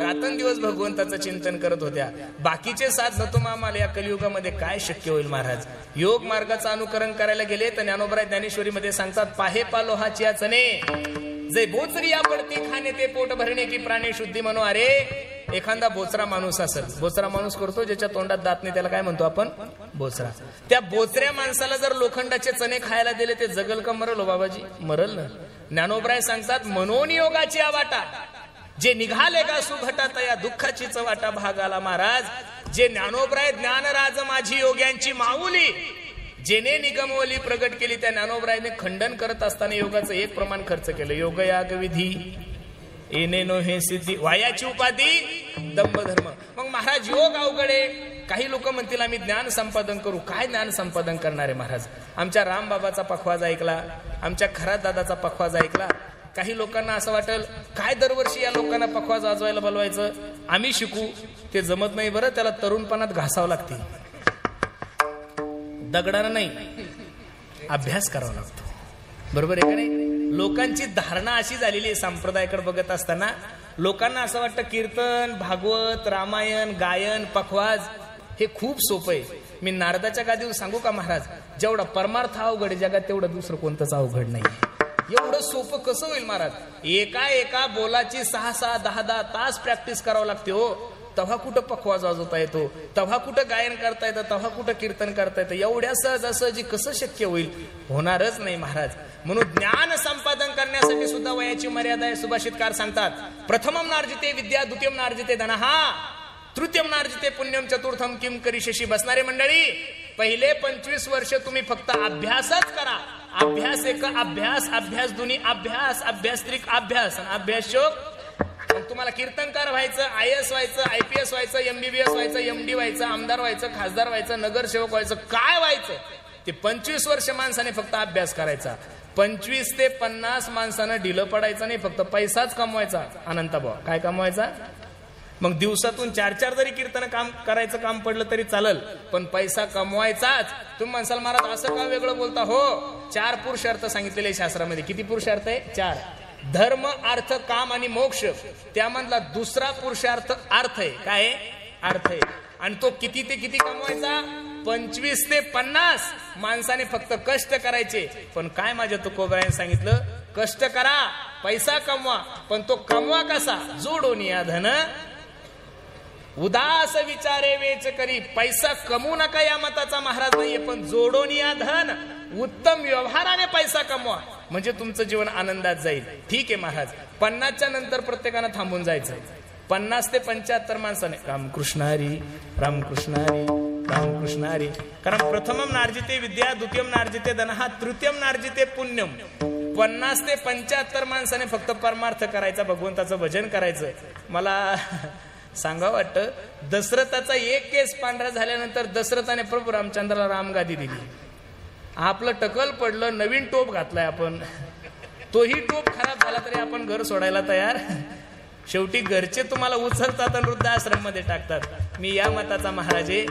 रात्रंदिवस भगवंताचं चिंतन करत होत्या. बाकीचे साथ नतो आम्हाला या कलियुगामध्ये काय शक्य होईल महाराज. योग मार्गाचं अनुकरण करायला गेले तर ज्ञानोबराय ज्ञानेश्वरी मध्ये सांगतात, पाहे पालो हा चियाचने जे बोचरी या पडती खाणे ते पोट भरणे की प्राणी शुद्धी म्हणू. अरे एखादा बोचरा माणूस असेल, बोचरा माणूस करतो ज्याच्या तोंडात दात नाही त्याला काय म्हणतो आपण? बोचरा. त्या बोचऱ्या माणसाला जर लोखंडाचे चणे खायला दिले ते जगल का मरल? बाबाजी मरल ना. ज्ञानोबराय सांगतात, मनोनियोगाची वाटा जे निघाले का सुभटात या दुःखाचीच वाटा भागाला. महाराज जे ज्ञानोबराय ज्ञानराज माझी योग्यांची माऊली जेने निगमवली प्रगट केली, त्या ज्ञानोबरायने खंडन करत असताना योगाचं 1 प्रमाण खर्च केलं. योगयाग विधी येणे नो हे सिद्धी वायाची उपाधी दंभ धर्म. मग महाराज योग अवघडे. काही लोक म्हणतील आम्ही ज्ञान संपादन करू. काय ज्ञान संपादन करणार आहे महाराज? आमच्या रामबाबाचा पखवाज ऐकला, आमच्या खरात दादाचा पखवाज ऐकला. काही लोकांना असं वाटेल काय दरवर्षी या लोकांना पखवाज वाजवायला बोलवायचं, आम्ही शिकू. ते जमत नाही बरं, त्याला तरुणपणात घासावं लागते. दगडानं नाही, अभ्यास करावा लागतो. बरोबर आहे का नाही? लोकांची धारणा अशी झालेली आहे संप्रदायाकडे बघत असताना. लोकांना असं वाटतं कीर्तन, भागवत, रामायण, गायन, पखवाज हे खूप सोपं आहे. मी नारदाच्या गादीवर सांगू का महाराज, जेवढा परमार्थ अवघड आहे जगात तेवढं दुसरं कोणतंच अवघड नाही. एवढं सोपं कसं होईल महाराज? एका बोलाची 6-6, 10-10 तास प्रॅक्टिस करावं लागते हो. तेव्हा कुठं पखवाज वाजवता येतो, तेव्हा कुठं गायन करता येतं, तेव्हा कुठं कीर्तन करता येतं. एवढ्या सहजासहजी कसं शक्य होईल? होणारच नाही महाराज. म्हणून ज्ञान संपादन करण्यासाठी सुद्धा वयाची मर्यादा आहे. सुभाषितकार सांगतात, प्रथमम नार्जिते विद्या, द्वितीयम नार्जिते धनः, तृतीयम नार्जिते पुण्यम, चतुर्थम किम करिष्यसि. बसणारे मंडळी, पहिले 25 वर्ष तुम्ही फक्त अभ्यासच करा. अभ्यास एक अभ्यास, अभ्यास दोन्ही अभ्यास, अभ्यास त्रिक अभ्यास, अभ्यास शोक. मग तुम्हाला कीर्तनकार व्हायचं, IAS व्हायचं, IPS व्हायचं, MBBS व्हायचं, MD व्हायचं, आमदार व्हायचं, खासदार व्हायचं, नगरसेवक व्हायचं, काय व्हायचं ते 25 वर्ष माणसाने फक्त अभ्यास करायचा. 25 ते 50 माणसानं ढिलं पडायचं नाही, फक्त पैसाच कमवायचा. अनंतभाऊ काय कमवायचा? मग दिवसातून 4-4 जरी कीर्तन काम करायचं काम पडलं तरी चालल, पण पैसा कमवायचाच. तुम्ही म्हणसाल महाराज असं का वेगळं बोलता? हो, 4 पुरुषार्थ सांगितलेले शास्त्रामध्ये. किती पुरुषार्थ आहे? 4. धर्म, अर्थ, काम आणि मोक्ष. त्यामधला दुसरा पुरुषार्थ अर्थ आहे. काय अर्थ आहे? आणि तो किती ते किती कमवायचा? 25 ते 50 माणसाने फक्त कष्ट करायचे. पण काय माझ्या तुकोबाराने सांगितलं? कष्ट करा, पैसा कमवा, पण तो कमवा कसा? जोडून या धन उदास विचारे वेच करी. पैसा कमवू नका या मताचा महाराज नाहीये, पण जोडून या धन, उत्तम व्यवहाराने पैसा कमवा, म्हणजे तुमचं जीवन आनंदात जाईल. ठीक आहे महाराज, 50च्या नंतर प्रत्येकानं थांबून जायचं. 50 ते 75 माणसाने रामकृष्णारी रामकृष्णारी रामकृष्णारी. कारण प्रथमम नार्जिते विद्या, द्वितीयम नार्जिते धनः, तृतीयम नार्जिते पुण्यम. 50 ते 75 माणसाने फक्त परमार्थ करायचा, भगवंताचं भजन करायचं. मला सांगा वाटतं, दशरथाचा एक केस पांढरा झाल्यानंतर दशरथाने प्रभू रामचंद्राला रामगादी दिली. आपलं टकल पडलं, नवीन टोप घातलाय आपण, तोही टोप खराब झाला तरी आपण घर सोडायला तयार. शेवटी घरचे तुम्हाला उचलतात आणि वृद्धाश्रम मध्ये टाकतात. मी या मताचा महाराज आहे.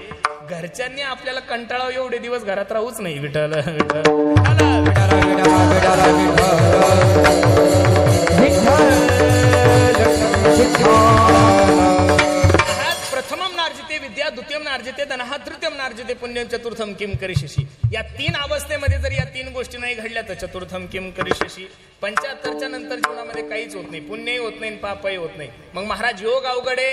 घरच्यांनी आपल्याला कंटाळावं एवढे दिवस घरात राहूच नाही. विठ्ठल विठ्ठल प्रथमम नार्जिते विद्या, द्वितीयम नार्जिते धनः, तृतीयम नार्जिते पुण्यम, चतुर्थम किम करिष्यसि. या 3 अवस्थेमध्ये जर या 3 गोष्टी नाही घडल्या तर चतुर्थम किम करिष्यसि. 75च्या नंतर जीवनामध्ये काहीच होत नाही, पुण्यही होत नाही, पापही होत नाही. मग महाराज योग अवघडे,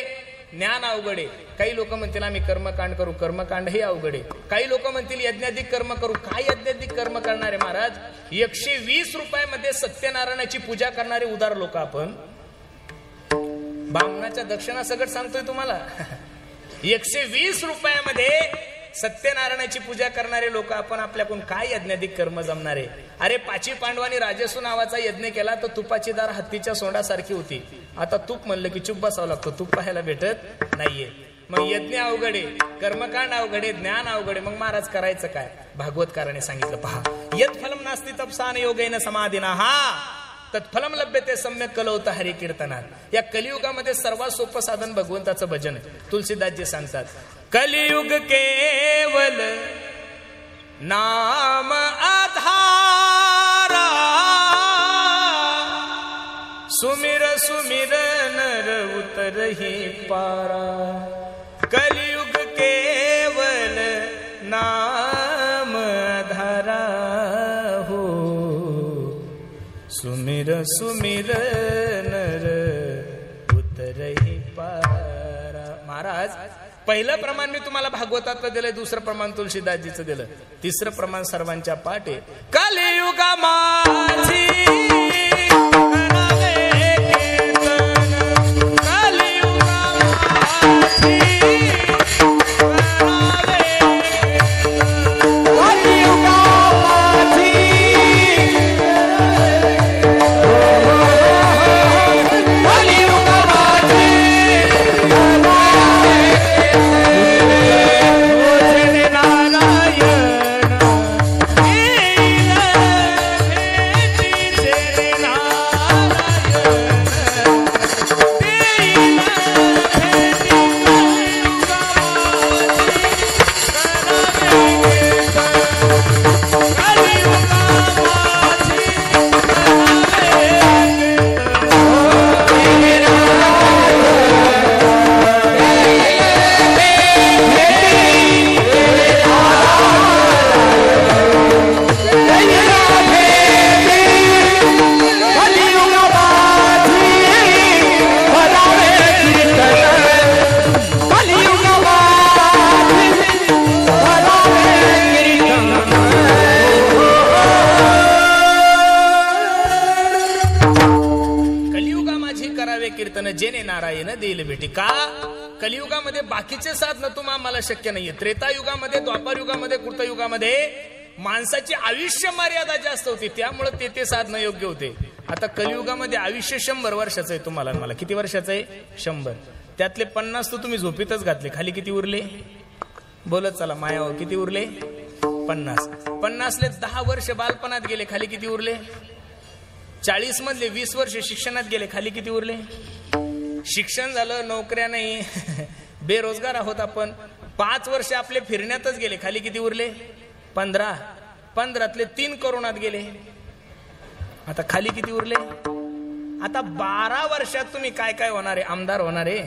ज्ञान अवघडे. काही लोक म्हणतील आम्ही कर्मकांड करू, कर्मकांड हे अवघडे. काही लोक म्हणतील यज्ञाधिक कर्म करू. काय यज्ञाधिक कर्म करणारे महाराज? 120 रुपयामध्ये सत्यनारायणाची पूजा करणारे उदार लोक आपण. बामणाच्या दक्षिणा सगळं सांगतोय तुम्हाला. 120 रुपयामध्ये सत्यनारायणाची पूजा करणारे लोक आपण. आपल्याकडून काय यज्ञाधिक कर्म जमणारे? अरे 5 पांडवांनी राजसू नावाचा यज्ञ केला तर तुपाची दार हत्तीच्या सोंडासारखी होती. आता तूप म्हणलं की चुप बसावं लागतं, तूप पाहायला भेटत नाहीये. मग यज्ञ अवघडे, कर्मकांड अवघडे, ज्ञान अवघडे. मग महाराज करायचं काय? भागवतकाराने सांगितलं पहा, यत् फलम नास्ति तपसान योगेन समाधिना तत्फलम लभ्यते सम्यक कलौत हरी कीर्तनात. या कलियुगामध्ये सर्वात सोपं साधन भगवंताचं भजन आहे. तुलसीदासजी सांगतात, कलियुग केवल नाम आधारा, सुमिर सुमिर नर उतरहि पारा. कलियुग केवल नाम आधारा हो, सुमिर सुमिर नर उतरहि पारा. महाराज, पहिलं प्रमाण मी तुम्हाला भागवतातलं दिलंय, दुसरं प्रमाण तुलसीदासजीचं दिलं, तिसरं प्रमाण सर्वांच्या पाठ आहे. कलियुगा माझी नारायण देईल भेटी. का कलियुगामध्ये बाकीचे साधन तुम्हाला शक्य नाहीये. त्रेतायुगामध्ये, द्वापार युगामध्ये, कृतयुगामध्ये माणसाची आयुष्य मर्यादा जास्त होती, त्यामुळे ते साधन योग्य होते. आता कलियुगामध्ये आयुष्य 100 वर्षाचं आहे. तुम्हाला मला किती वर्षाचं आहे? 100. त्यातले 50 तर तुम्ही झोपीतच घातले. खाली किती उरले? बोलत चला मायावर. किती उरले? 50. 50ले 10 वर्ष बालपणात गेले. खाली किती उरले? 40 मधले 20 वर्ष शिक्षणात गेले. खाली किती उरले? शिक्षण झालं, नोकऱ्या नाही, बेरोजगार आहोत आपण. 5 वर्ष आपले फिरण्यातच गेले. खाली किती उरले? 15. 15तले 3 कोरोनात गेले. आता खाली किती उरले? आता 12 वर्षात तुम्ही काय काय होणार आहे? आमदार होणार आहे,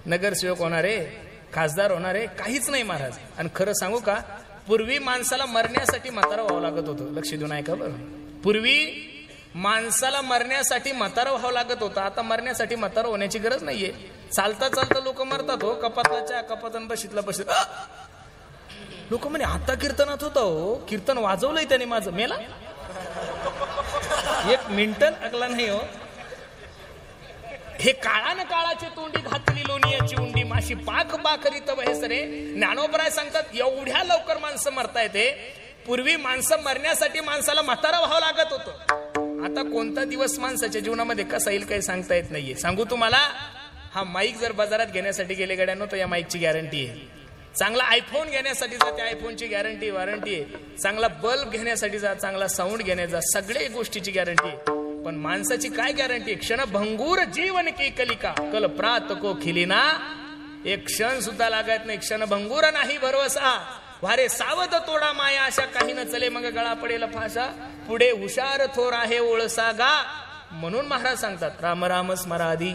नगरसेवक होणार आहे, खासदार होणार आहे? काहीच नाही महाराज. आणि खरं सांगू का, पूर्वी माणसाला मरण्यासाठी म्हातारा व्हावं लागत होतं. लक्ष देऊन ऐका बरं. पूर्वी माणसाला मरण्यासाठी म्हातारा व्हावं लागत होतं. आता मरण्यासाठी म्हातारा होण्याची गरज नाहीये. चालता चालता लोक मरतात हो. कपाताच्या कपातन बशीतला बशीत लोक म्हणे आता कीर्तनात होता हो, कीर्तन वाजवलंय त्याने माझं. मेला 1 मिनिट अकला नाही हो. हे काळानं काळाची तोंडी घातली लोणीयाची उंडी, माशी पाक बाकरीत हेसरे. ज्ञानोबराय सांगतात एवढ्या लवकर माणसं मरता येते. पूर्वी माणसं मरण्यासाठी माणसाला म्हातारा व्हावं लागत होतं. आता कोणता दिवस माणसाच्या जीवनामध्ये कसा येईल काही सांगता येत नाहीये. सांगू तुम्हाला, हा माईक जर बाजारात घेण्यासाठी गेले गड्यांनो तर या माईकची गॅरंटी आहे. चांगला आयफोन घेण्यासाठी जा, त्या आयफोनची गॅरंटी वॉरंटी आहे. चांगला बल्ब घेण्यासाठी जा, चांगला साऊंड घेण्याचा, सगळे गोष्टीची गॅरंटी आहे. पण माणसाची काय गॅरंटी? क्षणभंगूर जीवन की कलिका कल प्रात को खिलिना. एक क्षण सुद्धा लागत नाही. क्षणभंगूर नाही भरवसा, वारे सावध तोडा माया अशा. काही न चले मग गळा पडेल फासा, पुढे हुशार थोर आहे ओळसा गा. म्हणून महाराज सांगतात राम राम स्मरादी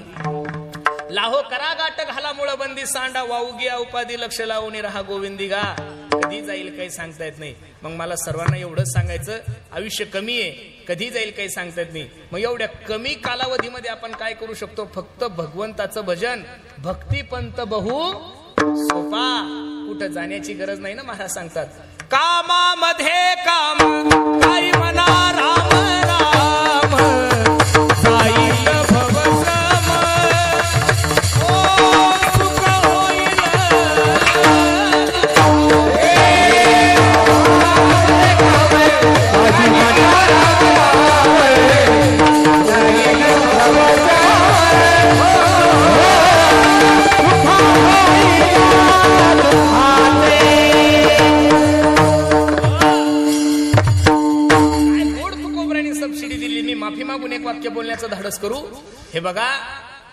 लाहो करा गाठ घाला मुळ बंदी सांडा. वाहू घ्या उपाधी लक्ष लावून राहा गोविंदी गा. कधी जाईल काही सांगता येत नाही. मग मला सर्वांना एवढंच सांगायचं, आयुष्य कमी आहे, कधी जाईल काही सांगता येत नाही. मग एवढ्या कमी कालावधीमध्ये आपण काय करू शकतो? फक्त भगवंताचं भजन. भक्ती पंत बहु सोपा. कुठं जाण्याची गरज नाही ना. महाराज सांगतात कामामध्ये काम काही म्हणा राम राम जाईल भवश्रम ओ सुख होईल. माफी मागून एक वाक्य बोलण्याचं धाडस करू. हे बघा,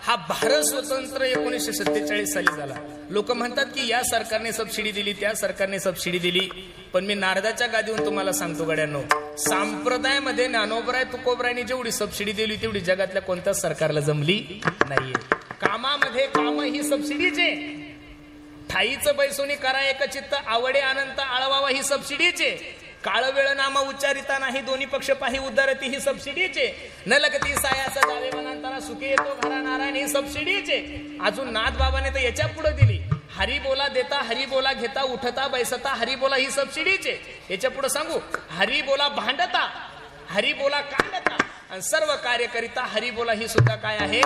हा भारत स्वतंत्र 1947 साली झाला. लोक म्हणतात की या सरकारने सबसिडी दिली, त्या सरकारने सबसिडी दिली. पण मी नारदाच्या गादीवरून तुम्हाला सांगतो गड्यांनो, संप्रदायामध्ये ज्ञानोबराय तुकोबरायने जेवढी सबसिडी दिली तेवढी जगातल्या कोणत्याच सरकारला जमली नाहीये. कामामध्ये काम ही सबसिडीचे. ठाईचं बैसोनी करा एक चित्त आवडे अनंत आळवावा ही सबसिडीचे. काळ वेळ नाम उच्चारिता नाही दोन्ही पक्ष पाही उद्धारती ही सबसिडीचे. न लगती सायाचा जावे मनांतरा सुखी येतो घरा नारायण ही सबसिडीचे. अजून नाथ बाबाने तर याच्या पुढे दिली, हरी बोला देता हरी बोला घेता उठता बैसता हरी बोला ही सबसिडीचे. याच्या पुढे सांगू, हरी बोला भांडता हरी बोला कांडता आणि सर्व कार्य करिता हरी बोला ही सुद्धा काय आहे?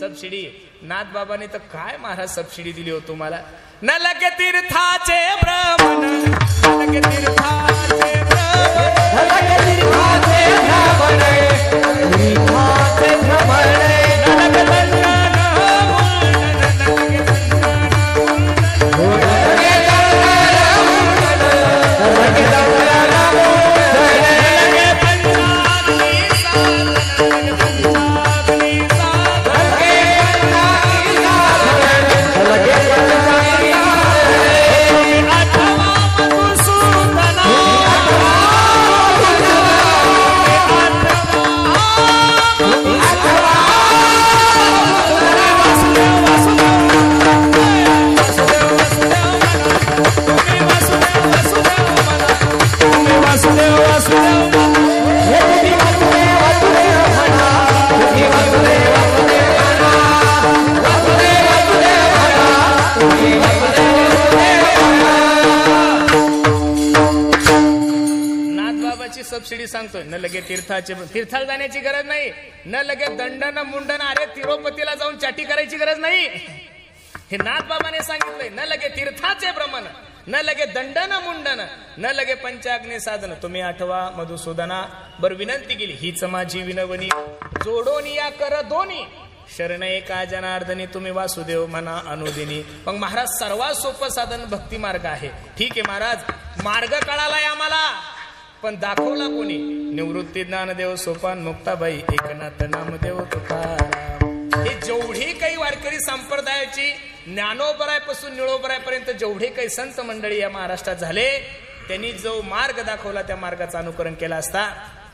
सबसिडी. नाथ बाबाने तर काय महाराज सबसिडी दिली हो तुम्हाला. न लगे तीर्थाचे भ्रमण, न लगे तीर्थाचे भ्रमण, न लगे तीर्थाचे भ्रमण, तीर्थाचे भ्रमण, न लगे लंडन मुंडन, न लगे लंडन मुंडन, न लगे सबसिडी सांगतोय. न लगे तीर्थाला जाण्याची गरज नाही, न लगे दंडन मुंडन, अरे तिरुपतीला जाऊन चाटी करायची गरज नाही. हे नाथबाबाने सांगितलंय. न लगे तीर्थाचे भ्रमण, न लगे दंडन मुंडन, न लगे पंचाग्नी साधन. तुम्ही आठवा मधुसूदना. बर विनंती केली, हीच माझी विनवणी, जोडोन या कर दोन्ही, शरण एका जनार्दनी, तुम्ही वासुदेव म्हणा अनुदिनी. मग महाराज सर्वात सोपं साधन भक्ती मार्ग आहे. ठीक आहे महाराज, मार्ग कळालाय आम्हाला, पण दाखवला कोणी? निवृत्ती ज्ञानदेव सोपान मुक्ताबाई एकनाथ नामदेव तुकाराम. हे जेवढी काही वारकरी संप्रदायाची ज्ञानोबरायपासून निळोबरायपर्यंत जेवढे काही संत मंडळी या महाराष्ट्रात झाले, त्यांनी जो मार्ग दाखवला त्या मार्गाचं अनुकरण केला असता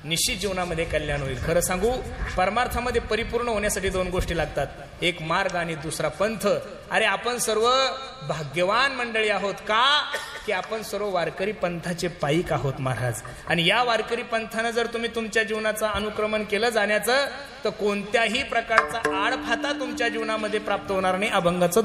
निश्चित जीवनामध्ये कल्याण होईल. खरं सांगू, परमार्थामध्ये परिपूर्ण होण्यासाठी दोन गोष्टी लागतात, एक मार्ग आणि दुसरा पंथ. अरे आपण सर्व भाग्यवान मंडळी आहोत का, की आपण सर्व वारकरी पंथाचे पाईक आहोत महाराज. आणि या वारकरी पंथानं जर तुम्ही तुमच्या जीवनाचं अनुक्रमण केलं जाण्याचं, तर कोणत्याही प्रकारचा आडफाता तुमच्या जीवनामध्ये प्राप्त होणार नाही. अभंगाचं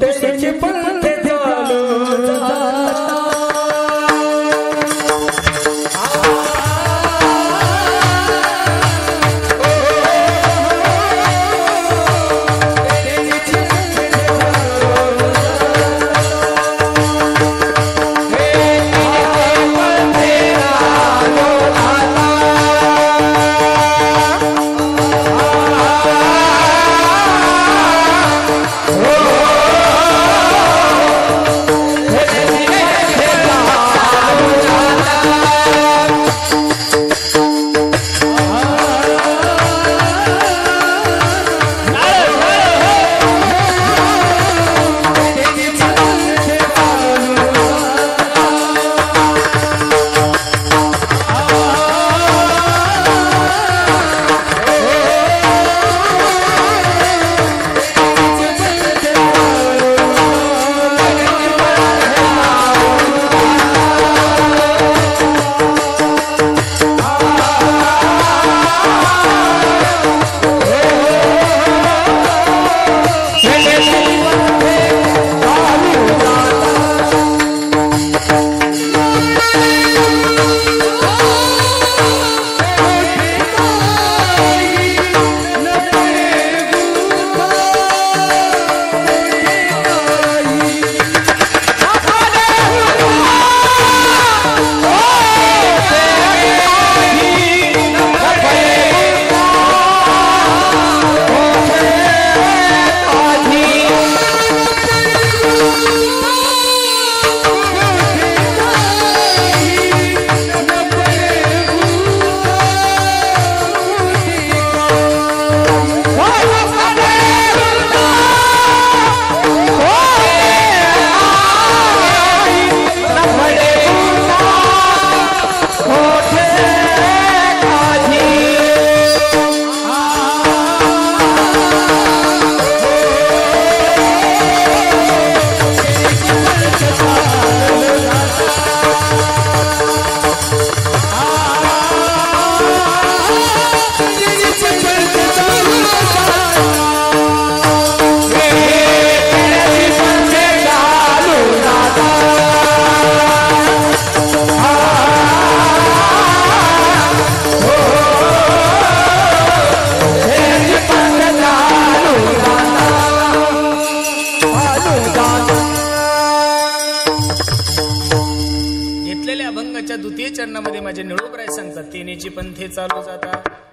चरणामध्ये माझे निळोबराय सांगतात, तेनेची पंथे चालू जाता.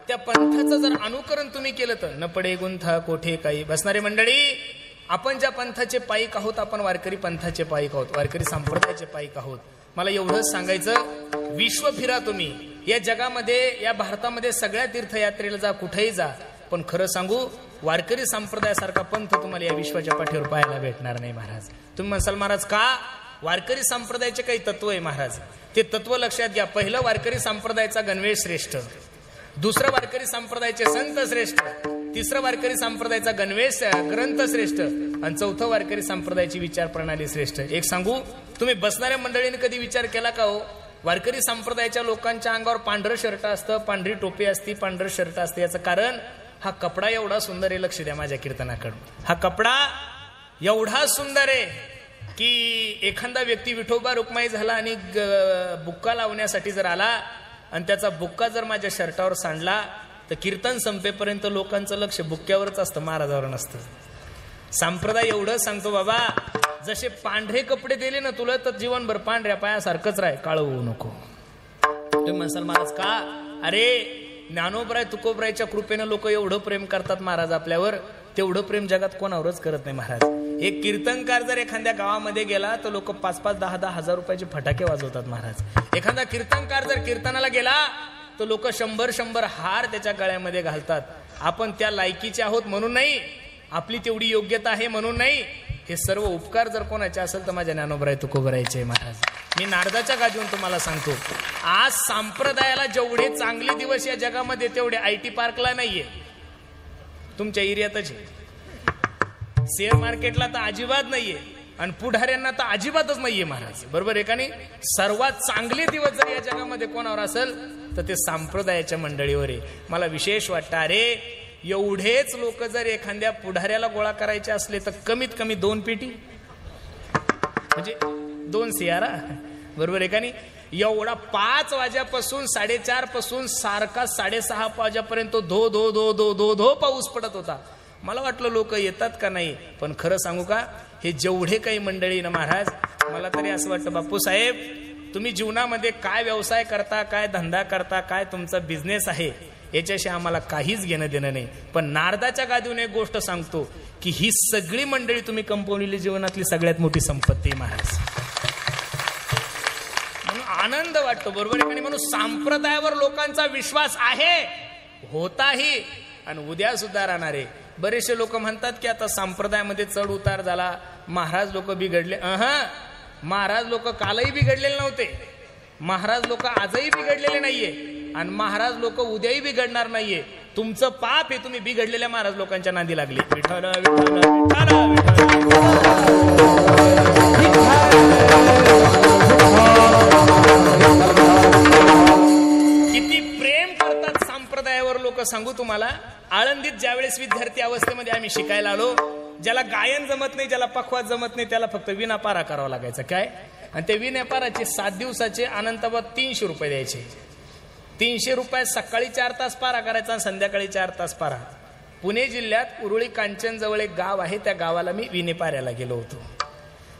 त्या पंथाचं जर अनुकरण तुम्ही केलं तर न पडे गुंथा कोठे काही. बसणारे मंडळी, आपण ज्या पंथाचे पाईक आहोत, आपण वारकरी पंथाचे पाईक आहोत, वारकरी संप्रदायाचे पाईक आहोत. मला एवढंच सांगायचं, विश्व फिरा तुम्ही, या जगामध्ये, या भारतामध्ये सगळ्या तीर्थयात्रेला जा, कुठेही जा, पण खरं सांगू, वारकरी संप्रदायासारखा पंथ तुम्हाला या विश्वाच्या पाठीवर पाहायला भेटणार नाही महाराज. तुम्ही म्हणसाल महाराज का? वारकरी संप्रदायाचे काही तत्व आहे महाराज, ते तत्व लक्षात घ्या. पहिलं, वारकरी संप्रदायाचा गणवेश श्रेष्ठ. दुसरं, वारकरी संप्रदायाचे संत श्रेष्ठ. तिसरं, वारकरी संप्रदायाचा गणवेश ग्रंथ श्रेष्ठ. आणि चौथं, वारकरी संप्रदायाची विचार प्रणाली श्रेष्ठ. एक सांगू, तुम्ही बसणाऱ्या मंडळीने कधी विचार केला का हो, वारकरी संप्रदायाच्या लोकांच्या अंगावर पांढरं शर्ट असतं, पांढरी टोपी असती, पांढरं शर्ट असते. याचं कारण, हा कपडा एवढा सुंदर आहे. लक्ष द्या माझ्या कीर्तनाकडे. हा कपडा एवढा सुंदर आहे की एखादा व्यक्ती विठोबा रुक्माई झाला आणि बुक्का लावण्यासाठी जर आला आणि त्याचा बुक्का जर माझ्या शर्टावर सांडला तर कीर्तन संपेपर्यंत लोकांचं लक्ष बुक्क्यावरच असतं, महाराजावर नसतं. संप्रदाय एवढं सांगतो बाबा, जसे पांढरे कपडे दिले ना तुला तर जीवनभर पांढऱ्या पायासारखंच राह, काळं होऊ नको. तुम्ही म्हणसाल महाराज का? अरे ज्ञानोबराय तुकोबरायच्या कृपेनं लोक एवढं प्रेम करतात महाराज आपल्यावर, तेवढं प्रेम जगात कोणावरच करत नाही महाराज. एक कीर्तनकार जर एखाद्या गावामध्ये गेला तर लोक 5-5, 10-10 हजार रुपयाचे फटाके वाजवतात महाराज. एखादा कीर्तनकार जर कीर्तनाला गेला तर लोक 100-100 हार त्याच्या गळ्यामध्ये घालतात. आपण त्या लायकीचे आहोत म्हणून नाही, आपली तेवढी योग्यता आहे म्हणून नाही. हे सर्व उपकार जर कोणाचे असेल तर माझ्या ज्ञानोबराय तुकोबरायचे महाराज. मी नारदाच्या गादीवरून तुम्हाला सांगतो, आज संप्रदायाला जेवढे चांगले दिवस या जगामध्ये तेवढे IT पार्कला नाहीये, तुमच्या एरियातच आहे. शेअर मार्केटला तर अजिबात नाहीये आणि पुढाऱ्यांना तर अजिबातच नाहीये महाराज. बरोबर आहे का नाही? सर्वात चांगले दिवस जर या जगामध्ये कोणावर असेल तर ते संप्रदायाच्या मंडळीवर आहे. मला विशेष वाटतं, अरे एवढेच लोक जर एखाद्या पुढाऱ्याला गोळा करायचे असले तर कमीत कमी 2 पेटी म्हणजे 2 सियारा. बरोबर आहे का नाही? एवढा 5 वाजेपासून 4:30 पासून सारखा 6:30 वाजेपर्यंत धो धो धो धो धो धो पाऊस पडत होता. मला वाटलं लोक येतात का नाही, पण खरं सांगू का, हे जेवढे काही मंडळी ना महाराज, मला तरी असं वाटतं बापू साहेब, तुम्ही जीवनामध्ये काय व्यवसाय करता, काय धंदा करता, काय तुमचा बिझनेस आहे, याच्याशी आम्हाला काहीच घेणं देणं नाही. पण नारदाच्या गादीवरून एक गोष्ट सांगतो की ही सगळी मंडळी तुम्ही कंपवलेली जीवनातली सगळ्यात मोठी संपत्ती महाराज. म्हणून आनंद वाटतो. बरोबर आहे. म्हणून संप्रदायावर लोकांचा विश्वास आहे, होताही आणि उद्या सुद्धा राहणार आहे. बरेचसे लोक म्हणतात की आता संप्रदायामध्ये चढ उतार झाला, महाराज लोक बिघडले. महाराज लोक कालही बिघडलेले नव्हते, महाराज लोक आजही बिघडलेले नाहीये आणि महाराज लोक उद्याही बिघडणार नाहीये. तुमचं पाप हे तुम्ही बिघडलेल्या महाराज लोकांच्या नादी लागले. विठ्ठल विठ्ठल किती प्रेम करतात संप्रदायावर लोक सांगू तुम्हाला. आळंदीत ज्यावेळेस विद्यार्थी अवस्थेमध्ये आम्ही शिकायला आलो, ज्याला गायन जमत नाही, ज्याला पखवाज जमत नाही, त्याला फक्त विणापारा करावा लागायचा. काय? आणि ते विणापाराचे 7 दिवसाचे अनंताबाद 300 रुपये द्यायचे. 300 रुपयात सकाळी 4 तास पारा करायचा आणि संध्याकाळी 4 तास पारा. पुणे जिल्ह्यात उरुळी कांचन जवळ एक गाव आहे, त्या गावाला मी विणेपाऱ्याला गेलो होतो.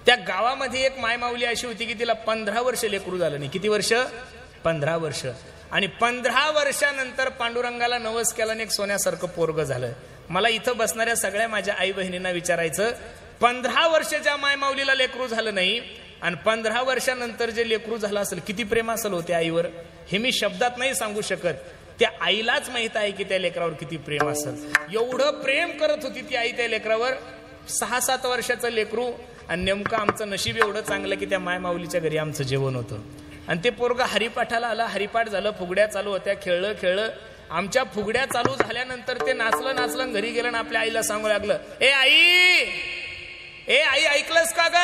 त्या गावामध्ये एक मायमाऊली अशी होती की तिला 15 वर्ष लेकरू झालं नाही. किती वर्ष? 15 वर्ष. आणि 15 वर्षानंतर पांडुरंगाला नवस केला आणि एक सोन्यासारखं पोरग झालं. मला इथं बसणाऱ्या सगळ्या माझ्या आई बहिणींना विचारायचं, 15 वर्षाच्या मायमाऊलीला लेकरू झालं नाही आणि 15 वर्षानंतर जे लेकरू झालं असेल, किती प्रेम असेल होते आईवर, हे मी शब्दात नाही सांगू शकत. त्या आईलाच माहित आहे की त्या लेकरावर किती प्रेम असेल. एवढं प्रेम करत होती ती आई त्या लेकरावर. 6-7 वर्षाचं लेकरू आणि नेमकं आमचं नशीब एवढं चांगलं की त्या मायमाऊलीच्या घरी आमचं जेवण होतं. आणि ते पोरग हरिपाठाला आला, हरिपाठ झालं, फुगड्या चालू होत्या, खेळलं. आमच्या फुगड्या चालू झाल्यानंतर ते नाचलं घरी गेलं आणि आपल्या आईला सांगू लागलं, ए आई ऐकलंस का ग?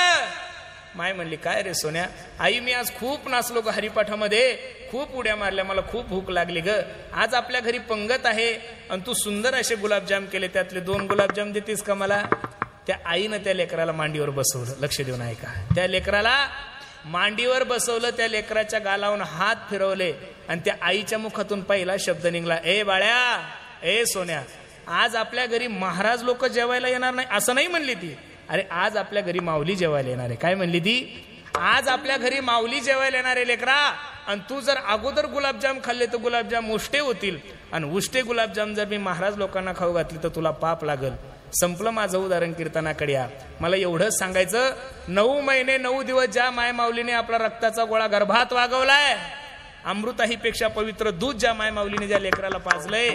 माय म्हणली, काय रे सोन्या? आई, मी आज खूप नाचलो ग हरिपाठामध्ये, खूप उड्या मारल्या, मला खूप भूक लागली ग. आज आपल्या घरी पंगत आहे आणि तू सुंदर असे गुलाबजाम केले, त्यातले 2 गुलाबजाम देतीस का मला? त्या आईनं त्या लेकराला मांडीवर बसवलं. लक्ष देऊन ऐका. त्या लेकराला मांडीवर बसवलं, त्या लेकराच्या गालावून हात फिरवले आणि त्या आईच्या मुखातून पहिला शब्द निघला, ए बाळ्या, ए सोन्या, आज आपल्या घरी महाराज लोक जेवायला येणार नाही असं नाही म्हणली ती. अरे आज आपल्या घरी माऊली जेवायला येणार आहे. काय म्हणली ती? आज आपल्या घरी माऊली जेवायला येणार आहे लेकरा. आणि तू जर अगोदर गुलाबजाम खाल्ले तर गुलाबजाम उष्टे होतील आणि उष्टे गुलाबजाम जर मी महाराज लोकांना खाऊ घातली तर तुला पाप लागल. संपलं माझं उदाहरण. कीर्तनाकडे या. मला एवढंच सांगायचं, 9 महिने 9 दिवस ज्या माय माऊलीने आपला रक्ताचा गोळा गर्भात वागवलाय, अमृताहीपेक्षा पवित्र दूध ज्या माय माऊलीने ज्या लेकराला पाजलंय,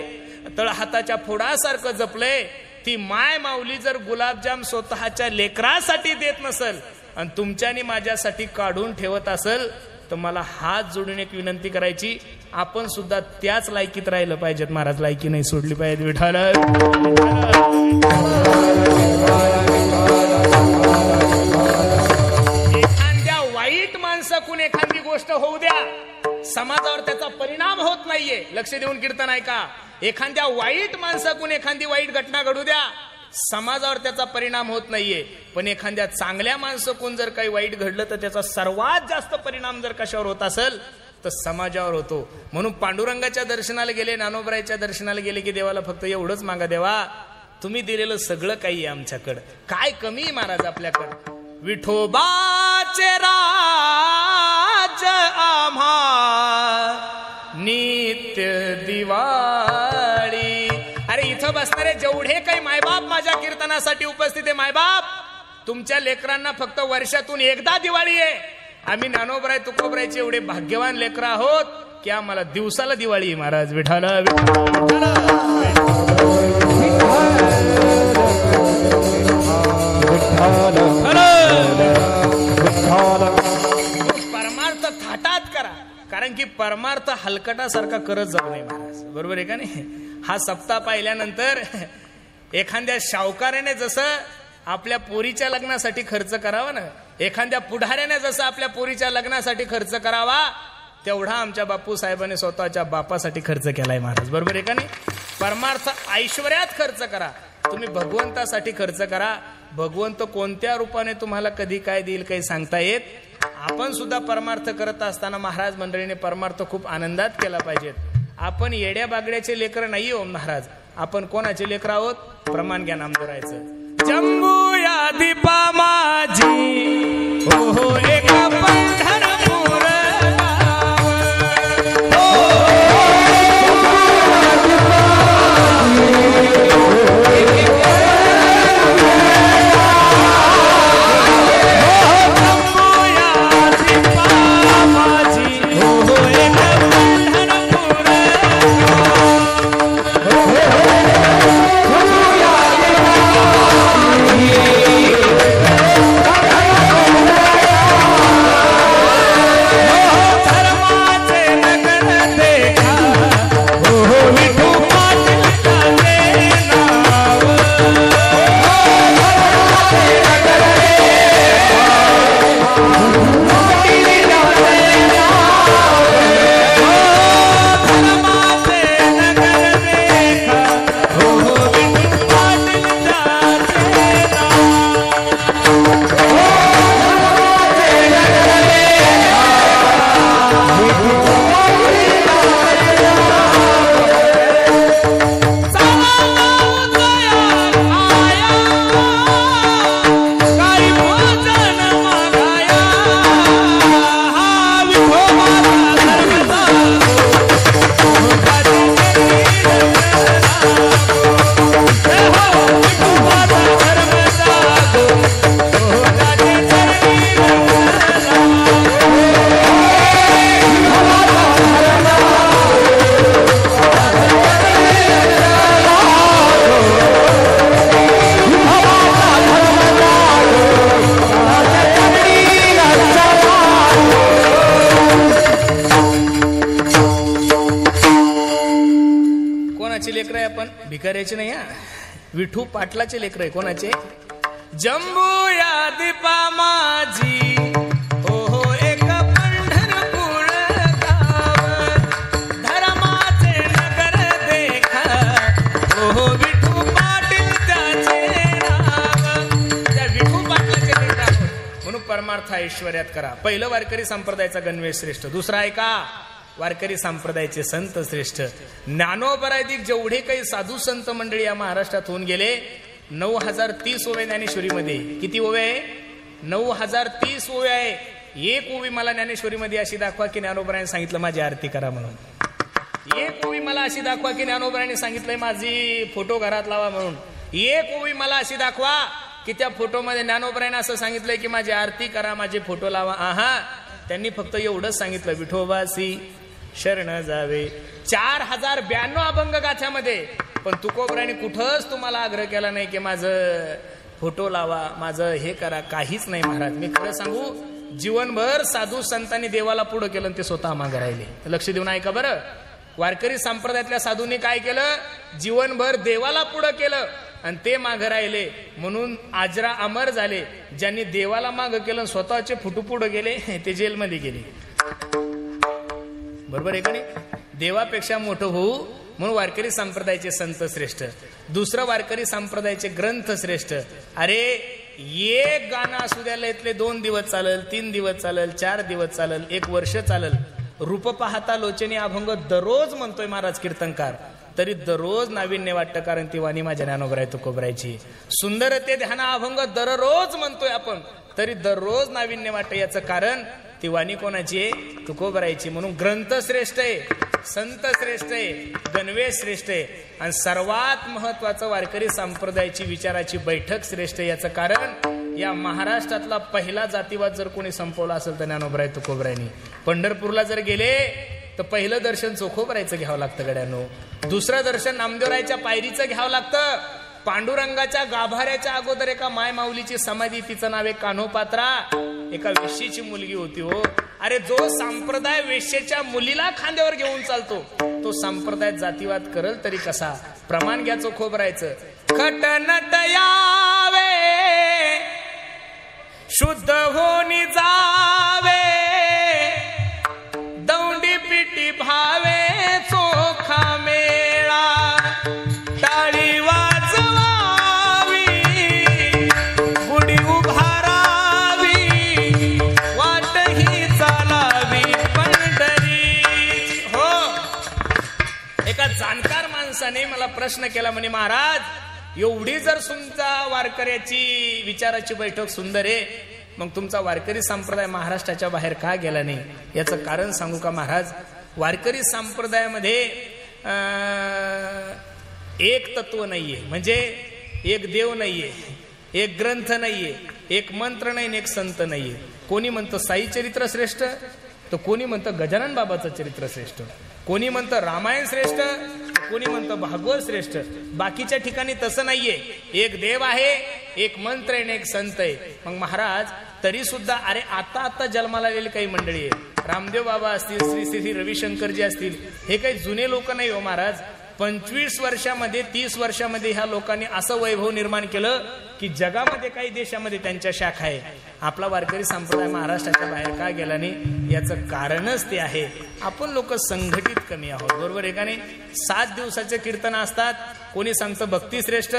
तळ हाताच्या फोडासारखं जपलंय, ती माय माऊली जर गुलाबजाम स्वतःच्या लेकरासाठी देत नसल आणि तुमच्यानी माझ्यासाठी काढून ठेवत असेल तर मला हात जोडून एक विनंती करायची, आपण सुद्धा त्याच लायकीत राहिलं पाहिजेत. महाराज लायकी नाही सोडली पाहिजे. विठ्ठल एखाद्या वाईट माणसाकडून एखादी गोष्ट होऊ द्या, समाजावर त्याचा परिणाम होत नाहीये. लक्ष देऊन कीर्तन ऐका. एखाद्या वाईट माणसाकडून एखादी वाईट घटना घडू द्या, समाजावर त्याचा परिणाम होत नाहीये. पण एखाद्या चांगल्या माणसाकडून जर काही वाईट घडलं तर त्याचा सर्वात जास्त परिणाम जर कशावर होत असेल तर समाजावर होतो. म्हणून पांडुरंगाच्या दर्शनाला गेले, ज्ञानोबरायच्या दर्शनाला गेले की देवाला फक्त एवढंच मागा, देवा तुम्ही दिलेलं सगळं काही आहे आमच्याकडं, काय कमी महाराज आपल्याकडं. विठोबाचे राज आम्हा नित्य दिवाळी. अरे इथं बसणारे जेवढे काही मायबाप माझ्या कीर्तनासाठी उपस्थित आहे, मायबाप तुमच्या लेकरांना फक्त वर्षातून एकदा दिवाळी आहे. आम्ही ज्ञानोबराय तुकोबरायचे एवढे भाग्यवान लेकर आहोत की आम्हाला दिवसाला दिवाळी आहे महाराज. विठाल परमार्थ थाटात करा, कारण की परमार्थ हलकटासारखा करत जाऊ नये महाराज. बरोबर आहे का नाही. हा सप्ताह पाहिल्यानंतर एखाद्या शावकाराने जसं आपल्या पोरीच्या लग्नासाठी खर्च करावा ना, एखाद्या पुढाऱ्याने जसं आपल्या पोरीच्या लग्नासाठी खर्च करावा, तेवढा आमच्या बापू साहेबांनी स्वतःच्या बापासाठी खर्च केलाय महाराज. बरोबर आहे का नाही. परमार्थ ऐश्वर्यात खर्च करा, तुम्ही भगवंतासाठी खर्च करा. भगवंत कोणत्या रूपाने तुम्हाला कधी काय देईल काही सांगता येत. आपण सुद्धा परमार्थ करत असताना महाराज मंडळीने परमार्थ खूप आनंदात केला पाहिजेत. आपण येड्या बागड्याचे लेकर नाही हो महाराज, आपण कोणाचे लेकर आहोत. प्रमाण घ्या नामदेवाचं. जम्बू या दीपा माझी हो एका पंढरपूर भिकाऱ्याचे नाही हा, विठू पाटलाचे लेकर आहे. कोणाचे. जम्बू या दीपा माझी हो एक पंढरपूर गाव, धर्माचे नगर देखा हो विठू पाटील त्याचे नाव. त्या विठू पाटलाचे लेकर आहोत म्हणून परमार्थ ऐश्वर्यात करा. पहिलं वारकरी संप्रदायाचा गणवेश श्रेष्ठ. दुसरा आहे का वारकरी संप्रदायाचे संत श्रेष्ठ. ज्ञानोबराधिक जेवढे काही साधू संत मंडळी या महाराष्ट्रात होऊन गेले, 9030 ओव्या ज्ञानेश्वरीमध्ये. किती ओव्या आहे. 9030 ओव्या आहे. एक ओवी मला ज्ञानेश्वरीमध्ये अशी दाखवा की ज्ञानोबराने सांगितलं माझी आरती करा म्हणून. एक ओवी मला अशी दाखवा की ज्ञानोबराने सांगितलंय माझी फोटो घरात लावा म्हणून. एक ओवी मला अशी दाखवा की त्या फोटोमध्ये ज्ञानोबराने असं सांगितलंय की माझी आरती करा, माझे फोटो लावा. आहा, त्यांनी फक्त एवढंच सांगितलं, विठोबासी शरण जावे. 4092 अभंग गाथ्यामध्ये. पण तुकोबराने कुठंच तुम्हाला आग्रह केला नाही की माझं फोटो लावा, माझं हे करा, काहीच नाही महाराज. मी खरं सांगू, जीवनभर साधू संतांनी देवाला पुढं केलं आणि ते स्वतः मागे राहिले. लक्ष देऊन ऐका बरं. वारकरी संप्रदायातल्या साधूंनी काय केलं, जीवनभर देवाला पुढं केलं आणि ते मागे राहिले. म्हणून आजरा अमर झाले. ज्यांनी देवाला मागे केलं स्वतःचे फुटू पुढे गेले ते जेलमध्ये गेले. बरोबर आहे का नाही. देवापेक्षा मोठं होऊ म्हणून वारकरी संप्रदायाचे संत श्रेष्ठ. दुसरं वारकरी संप्रदायाचे ग्रंथ श्रेष्ठ. अरे एक गाणं असू द्याला इथले 2 दिवस चालेल, 3 दिवस चालेल, 4 दिवस चालेल, 1 वर्ष चालेल, रूप पाहता लोचनी अभंग दररोज म्हणतोय महाराज कीर्तनकार, तरी दररोज नाविन्य वाटतं, कारण ती वाणी माझ्या ज्ञानोबराय तुकोबरायची. सुंदर ते ध्यान अभंग दररोज म्हणतोय आपण, तरी दररोज नाविन्य वाटतं. याचं कारण ती वाणी कोणाची आहे? तुकोबरायची. म्हणून ग्रंथ श्रेष्ठ आहे, संत श्रेष्ठ आहे, गणवेश श्रेष्ठ आहे, आणि सर्वात महत्वाचं वारकरी संप्रदायाची विचाराची बैठक श्रेष्ठ आहे. याचं कारण या महाराष्ट्रातला पहिला जातीवाद जर कोणी संपवला असेल तर ज्ञानोबराय तुकोबरायांनी. पंढरपूरला जर गेले तर पहिलं दर्शन चोखोबरायचं घ्यावं लागतं गड्यानो, दुसरं दर्शन नामदेवरायच्या पायरीचं घ्यावं लागतं. पांडुरंगाच्या गाभाऱ्याच्या अगोदर एका माय माऊलीची समाधी, तिचं नाव आहे कान्होपात्रा, एका वेश्येची मुलगी होती हो. अरे जो संप्रदाय वेश्येच्या मुलीला खांद्यावर घेऊन चालतो तो संप्रदाय जातीवाद करल तरी कसा? प्रमाण घ्या चोखोबरायचं. खटनट यावे शुद्ध होनी जावे, दौंडी पिटी भावे चोखा मेळा, टाळी वाजवावी गुढी उभारावी, वाट ही चालावी पंढरी. हो, एका जाणकार माणसाने मला प्रश्न केला, म्हणे महाराज एवढी जर तुमचा वारकऱ्याची विचाराची बैठक सुंदर आहे, मग तुमचा वारकरी संप्रदाय महाराष्ट्राच्या बाहेर का गेला नाही? याचं कारण सांगू का महाराज? वारकरी संप्रदायामध्ये एक तत्व नाहीये, म्हणजे एक देव नाहीये, एक ग्रंथ नाहीये, एक मंत्र नाही, एक संत नाहीये. कोणी म्हणतं साई चरित्र श्रेष्ठ, तर कोणी म्हणतं गजानन बाबाचं चरित्र श्रेष्ठ, कोणी म्हणतं रामायण श्रेष्ठ, कोणी म्हणतं भागवत श्रेष्ठ. बाकीच्या ठिकाणी तसं नाहीये. एक देव आहे, एक मंत्र आहे, एक संत आहे. मग महाराज तरी सुद्धा अरे आता जन्माला आलेली काही मंडळी आहे, रामदेव बाबा असतील, श्री श्री रविशंकरजी असतील, हे काही जुने लोक नाही हो महाराज. 25 वर्षामध्ये 30 वर्षामध्ये ह्या लोकांनी असं वैभव निर्माण केलं की जगामध्ये काही देशामध्ये त्यांच्या शाखा आहे. आपला वारकरी संप्रदाय महाराष्ट्राच्या बाहेर का गेला नाही? याचं कारणच ते आहे, आपण लोक संघटित कमी आहोत. बरोबर आहे का नाही? 7 दिवसाचे कीर्तन असतात. कोणी सांगतं भक्ती श्रेष्ठ,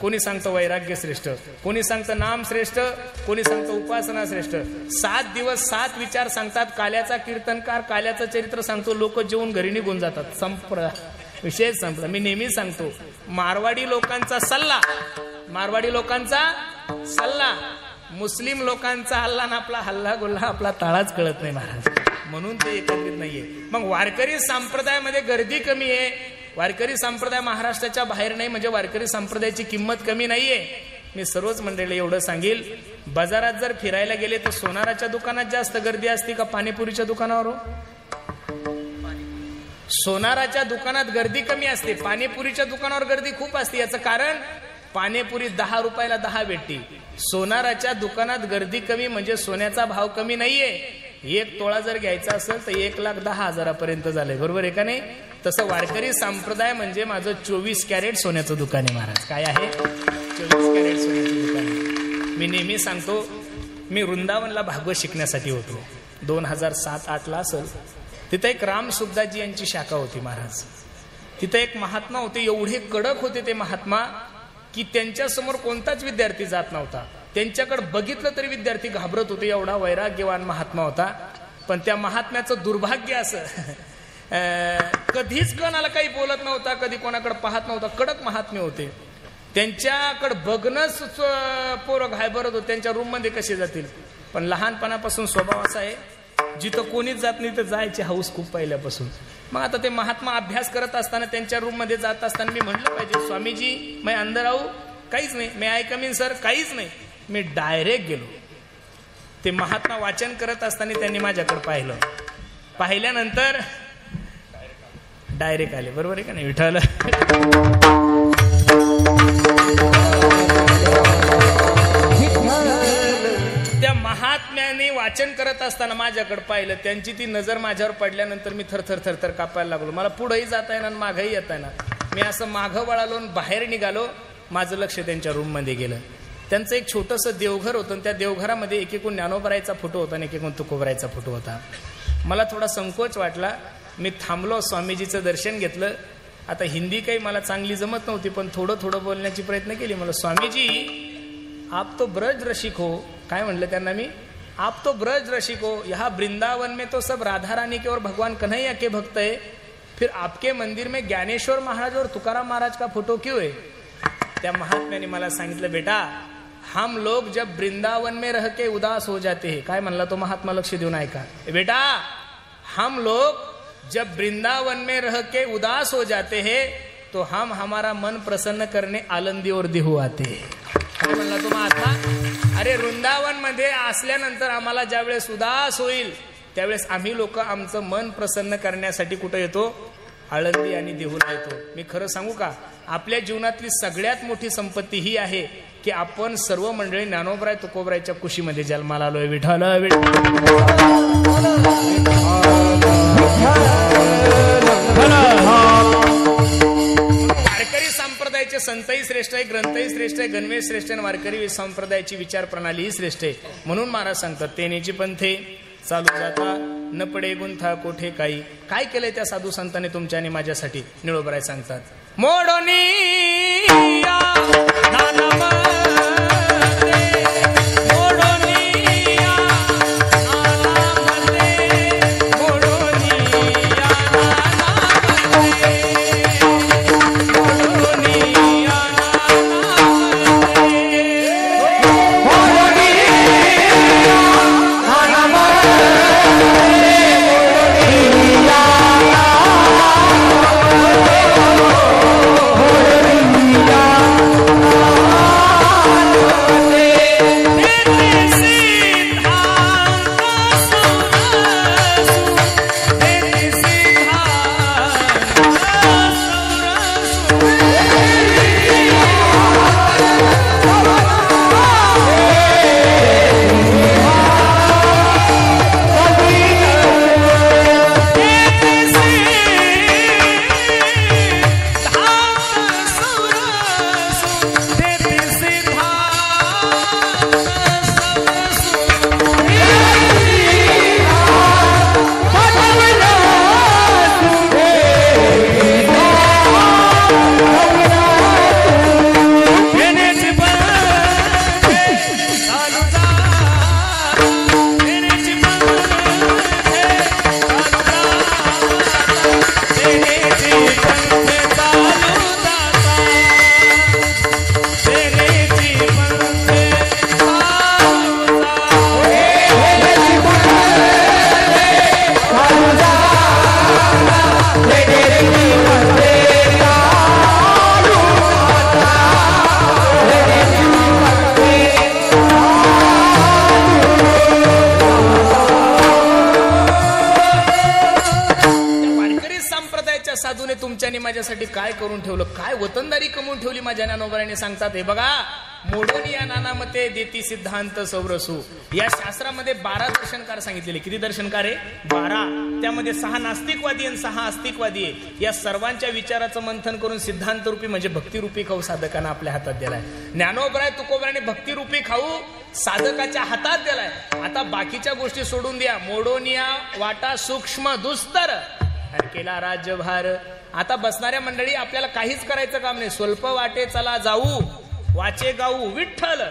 कोणी सांगतं वैराग्य श्रेष्ठ, कोणी सांगतं नाम श्रेष्ठ, कोणी सांगतं उपासना श्रेष्ठ. 7 दिवस 7 विचार सांगतात. काल्याचा कीर्तनकार काल्याचं चरित्र सांगतो, लोक जेवून घरी निघून जातात, संपला विषय संपला. मी नेहमी सांगतो, मारवाडी लोकांचा सल्ला, मारवाडी लोकांचा सल्ला, मुस्लिम लोकांचा हल्ला ना आपला हल्ला गुल्ला आपला ताळाच कळत नाही महाराज, म्हणून ते एकत्रित नाहीये. मग वारकरी संप्रदायामध्ये गर्दी कमी आहे. वारकरी संप्रदाय महाराष्ट्राच्या बाहेर नाही म्हणजे वारकरी संप्रदायाची किंमत कमी नाहीये. मी सर्वच मंडळीला एवढं सांगेल, बाजारात जर फिरायला गेले तर सोनाराच्या दुकानात जास्त गर्दी असते का पाणीपुरीच्या दुकानावर? सोनाराच्या दुकानात गर्दी कमी असते, पाणीपुरीच्या दुकानावर गर्दी खूप असते. याचं कारण पाणीपुरी 10 रुपयाला 10 भेटती. सोनाराच्या दुकानात गर्दी कमी म्हणजे सोन्याचा भाव कमी नाहीये. 1 तोळा जर घ्यायचा असेल तर 1,10,000 झालंय. बरोबर आहे का नाही? तसं वारकरी संप्रदाय म्हणजे माझं 24 कॅरेट सोन्याचं दुकान आहे महाराज. काय आहे? 24 कॅरेट सोन्याचं दुकान आहे. मी नेहमी सांगतो, मी वृंदावनला भागवत शिकण्यासाठी होतो 2007-8 असेल. तिथं एक राम सुखदासजी यांची शाखा होती महाराज. तिथं एक महात्मा होते, एवढे कडक होते ते महात्मा की त्यांच्या समोर कोणताच विद्यार्थी जात नव्हता. त्यांच्याकडे बघितलं तरी विद्यार्थी घाबरत होते, एवढा वैराग्यवान महात्मा होता. पण त्या महात्म्याचं दुर्भाग्य असं कधीच कोणाला काही बोलत नव्हता, कधी कोणाकडे पाहत नव्हता. कडक महात्मे होते. त्यांच्याकडे बघणंच पोरं घाबरत होते, त्यांच्या रूम मध्ये कसे जातील. पण लहानपणापासून स्वभाव असा आहे, जिथं कोणीच जात नाही तर जायची हाऊस खूप पहिल्यापासून. मग आता ते महात्मा अभ्यास करत असताना त्यांच्या रूम मध्ये जात असताना मी म्हटलं पाहिजे, स्वामीजी मैं अंदर आऊ? काहीच नाही. मैं आय कम इन सर? काहीच नाही. मी डायरेक्ट गेलो. ते महात्मा वाचन करत असताना त्यांनी माझ्याकडे पाहिलं. पाहिल्यानंतर डायरेक्ट आले. बरोबर आहे का नाही विठ्ठल? त्या महात्म्याने वाचन करत असताना माझ्याकडे पाहिलं. त्यांची ती नजर माझ्यावर पडल्यानंतर मी थरथर थरथर कापायला लागलो. मला पुढेही जाता येणार, मागही येता येणार. मी असं मागं वळालो, बाहेर निघालो. माझं लक्ष त्यांच्या रूम मध्ये गेलं. त्यांचं एक छोटंसं देवघर होतं. त्या देवघरामध्ये एकेकूण ज्ञानोबरायचा फोटो होता आणि एकेकूण तुकोबरायचा फोटो होता. मला थोडा संकोच वाटला. मी थांबलो, स्वामीजीचं दर्शन घेतलं. आता हिंदी काही मला चांगली जमत नव्हती, पण थोडं थोडं बोलण्याची प्रयत्न केली. मला स्वामीजी आप तो ब्रज रसिक हो. काय म्हणलं त्यांना मी? आप तो ब्रज रसिक हो, यहाँ वृंदावन में तो सब राधा रानी के और भगवान कन्हैया के भक्त है, फिर आपके मंदिर में ज्ञानेश्वर महाराज और तुकाराम महाराज का फोटो क्यों है? त्या महात्म्याने मला सांगितलं, बेटा हम लोग जब वृंदावन में रह के उदास हो जाते हैं, काय म्हणला तो महात्मा, लक्ष देऊन ऐका बेटा, हम लोग जब वृंदावन में रह के उदास हो जाते हैं तो हम हमारा मन प्रसन्न करने आनंदी और देहू आते हैं. काय म्हणला तो महात्मा? अरे वृंदावन मध्ये असल्यानंतर आम्हाला ज्यावेळेस उदास होईल त्यावेळेस आम्ही लोक आमचं मन प्रसन्न करण्यासाठी कुठे येतो? आळंदी आणि देहूला येतो. मी खरं सांगू का, आपल्या जीवनातली सगळ्यात मोठी संपत्ती ही आहे की आपण सर्व मंडळी ज्ञानोबराय तुकोबरायच्या कुशीमध्ये जन्माला आलोय. विठ्ठल वारकरी संप्रदायाचे संतही श्रेष्ठ आहे, ग्रंथही श्रेष्ठ आहे, गणवेश श्रेष्ठ आहे, वारकरी संप्रदायाची विचार प्रणाली ही श्रेष्ठ आहे. म्हणून महाराज सांगतात, तेनेची पंथे चालू जाता न पडे गुंथा कोठे काही. काय केलंय त्या साधू संतांनी तुमच्या आणि माझ्यासाठी? निळोबराय सांगतात, मोडोनिया माझ्यासाठी काय करून ठेवलं, काय वतनदारी कमवून ठेवली माझ्या ज्ञानोबराने सांगतात. हे बघा, मोडून या नानामते देती सिद्धांत सौरसू. या शास्त्रामध्ये 12 दर्शनकार सांगितलेले. किती दर्शनकार आहे? 12. त्यामध्ये 6 नास्तिकवादी आणि 6 आस्तिकवादी आहे. या सर्वांच्या विचाराचं मंथन करून सिद्धांत रूपी म्हणजे भक्तिरूपी खाऊ साधकांना आपल्या हातात दिलाय. ज्ञानोबराय तुकोबराने भक्तिरूपी खाऊ साधकाच्या हातात दिलाय. आता बाकीच्या गोष्टी सोडून द्या. मोडोनिया वाटा सूक्ष्म दुस्तर केला राज्यभार. आता बसणाऱ्या मंडळी आपल्याला काहीच करायचं काम नाही. स्वल्प वाटे चला जाऊ, वाचे गाऊ विठ्ठल,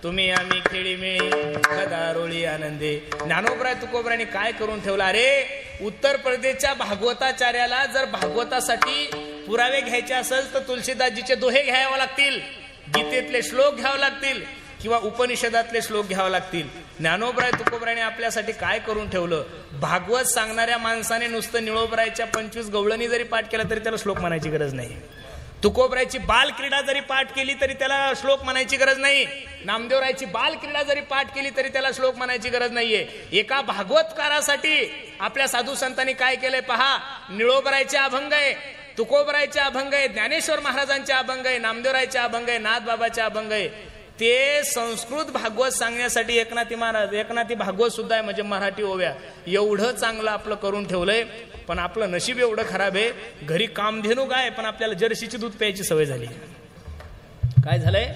तुम्ही आम्ही खेळी मिळी गदारोळी आनंदे. ज्ञानोबराय तुकोबराने काय करून ठेवला? अरे उत्तर प्रदेशच्या भागवताचार्याला जर भागवतासाठी पुरावे घ्यायचे असेल तर तुलसीदासजीचे दोहे घ्यावे लागतील, गीतेतले श्लोक घ्यावे लागतील किंवा उपनिषदातले श्लोक घ्यावे लागतील. ज्ञानोबराय तुकोबराने आपल्यासाठी काय करून ठेवलं? भागवत सांगणाऱ्या माणसाने नुसतं निळोबरायच्या 25 गवळणी जरी पाठ केला तरी त्याला श्लोक म्हणायची गरज नाही. तुकोबरायची बालक्रीडा जरी पाठ केली तरी त्याला श्लोक म्हणायची गरज नाही. नामदेवरायची बालक्रीडा जरी पाठ केली तरी त्याला श्लोक म्हणायची गरज नाहीये. एका भागवतकारासाठी आपल्या साधू संतांनी काय केलंय पहा. निळोबरायचे अभंग आहे, तुकोबरायचे अभंग आहे, ज्ञानेश्वर महाराजांचे अभंग आहे, नामदेवरायचे अभंग आहे, नाथबाबाचे अभंग आहे. ते संस्कृत भागवत सांगण्यासाठी एकनाथी महाराज, एकनाथी भागवत सुद्धा आहे म्हणजे मराठी ओव्या. एवढं चांगलं आपलं करून ठेवलंय. पण आपलं नशीब एवढं खराब आहे, घरी कामधेनू गाय पण आपल्याला जर्सीची दूध प्यायची सवय झाली. काय झालंय?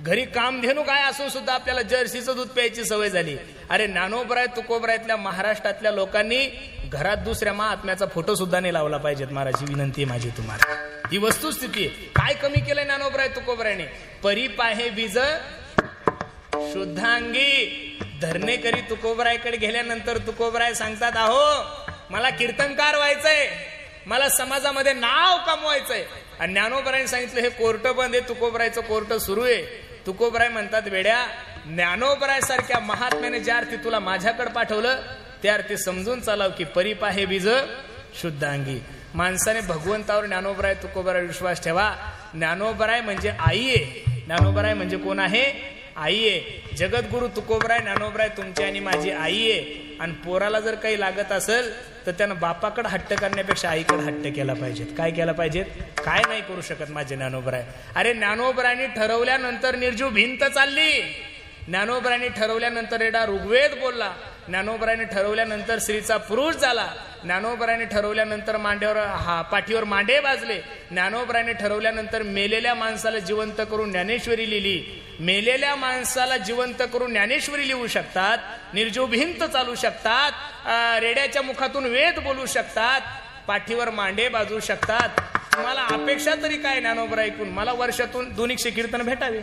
घरी कामधेनू गाय असून सुद्धा आपल्याला जर्सीचं दूध प्यायची सवय झाली. अरे ज्ञानोबराय तुकोबरायतल्या महाराष्ट्रातल्या लोकांनी घरात दुसऱ्या महात्म्याचा फोटो सुद्धा नाही लावला पाहिजेत. महाराजची विनंती आहे माझी तुम्हाला. ही वस्तुस्थिती आहे. काय कमी केलंय ज्ञानोबराय तुकोबरायने? परी पाहे बीज शुद्धांगी धरणेकरी तुकोबरायकडे गेल्यानंतर तुकोबराय सांगतात, अहो मला कीर्तनकार व्हायचंय, मला समाजामध्ये नाव कमवायचंय. आणि ज्ञानोबरायने सांगितलं हे कोर्ट बंद आहे, तुकोबरायचं कोर्ट सुरू आहे. तुकोबराय म्हणतात, वेड्या, ज्ञानोबराय सारख्या महात्म्याने ज्या अर्थी तुला माझ्याकडे पाठवलं त्या अर्थी समजून चालाव की परीप आहे बीज शुद्धांगी. माणसाने भगवंतावर ज्ञानोबराय तुकोबराय विश्वास ठेवा. ज्ञानोबराय म्हणजे आई आहे. ज्ञानोबराय म्हणजे कोण आहे? आई आहे. जगद्गुरु तुकोबराय ज्ञानोबराय तुमची आणि माझी आई आहे. आणि पोराला जर काही लागत असेल तर त्यानं बापाकडे हट्ट करण्यापेक्षा आईकडे हट्ट केला पाहिजेत. काय केला पाहिजेत? काय नाही करू शकत माझे ज्ञानोबराय. अरे ज्ञानोबरायने ठरवल्यानंतर निर्जीव भिंत चालली. ज्ञानोबरायने ठरवल्यानंतर एडा ऋग्वेद बोलला. ज्ञानोबरायने ठरवल्यानंतर स्त्रीचा पुरुष झाला. ज्ञानोबरायने ठरवल्यानंतर पाठीवर मांडे बाजले. ज्ञानोबरायने ठरवल्यानंतर मेलेल्या माणसाला जिवंत करून ज्ञानेश्वरी लिहिली. मेलेल्या माणसाला जिवंत करून ज्ञानेश्वरी लिहू शकतात, निर्जीव भिंत चालू शकतात, रेड्याच्या मुखातून वेद बोलू शकतात, पाठीवर मांडे बाजू शकतात. तुम्हाला अपेक्षा तरी काय ज्ञानोबराय ऐकून? मला वर्षातून 200 कीर्तन भेटावे,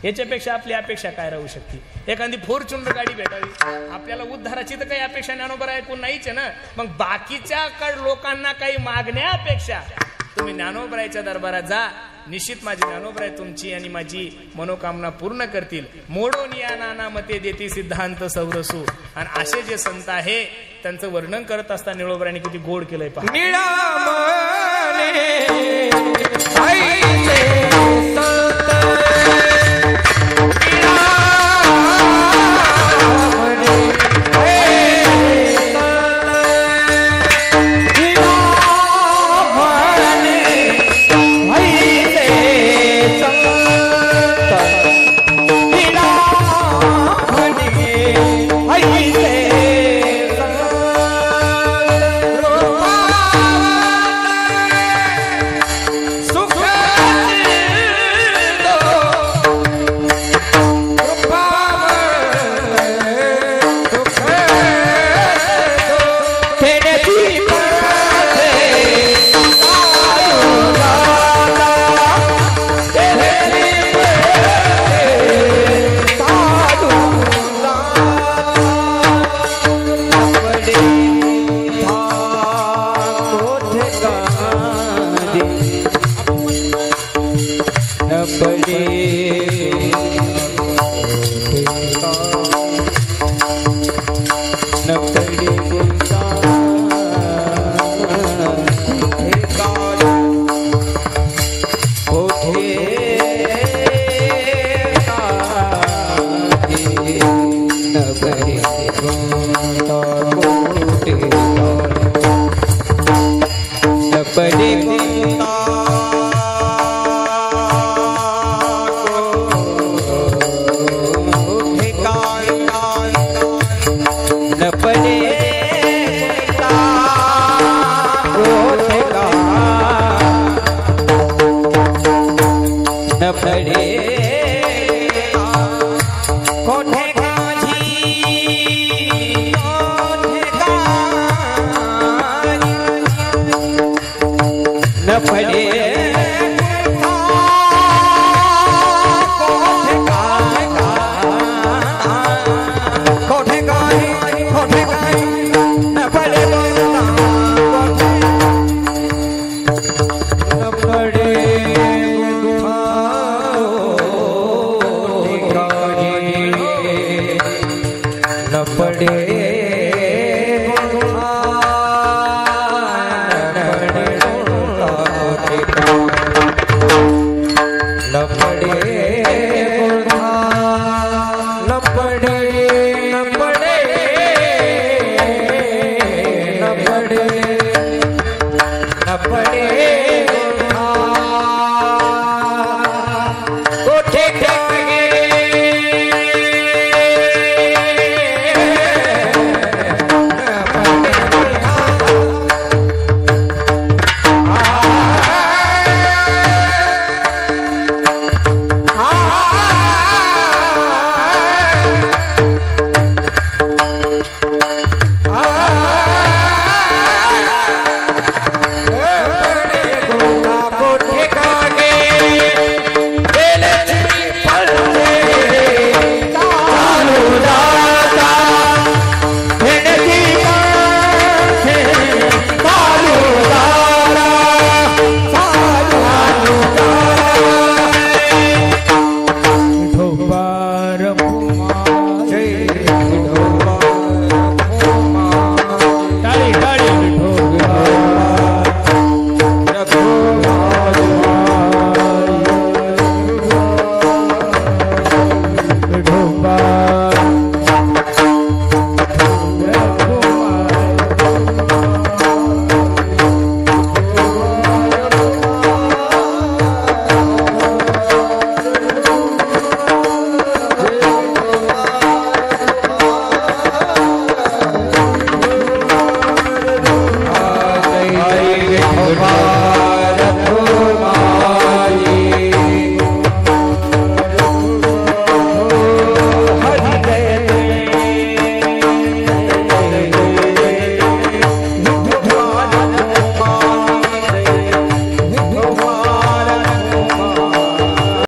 याच्यापेक्षा आपली अपेक्षा काय राहू शकते? एखादी फॉर्च्युनर गाडी भेटावी. आपल्याला उद्धाराची तर काही अपेक्षा ज्ञानोबराय ऐकून नाहीच आहे ना. मग बाकीच्या लोकांना काही मागण्यापेक्षा तुम्ही ज्ञानोबरायच्या दरबारात जा. निश्चित माझी ज्ञानोबराय तुमची आणि माझी मनोकामना पूर्ण करतील. मोडोन या नाना मते देती सिद्धांत सौरसू. आणि असे जे संत आहे त्यांचं वर्णन करत असताना ज्ञानोबरायने किती गोड केलंय पहा. पड़े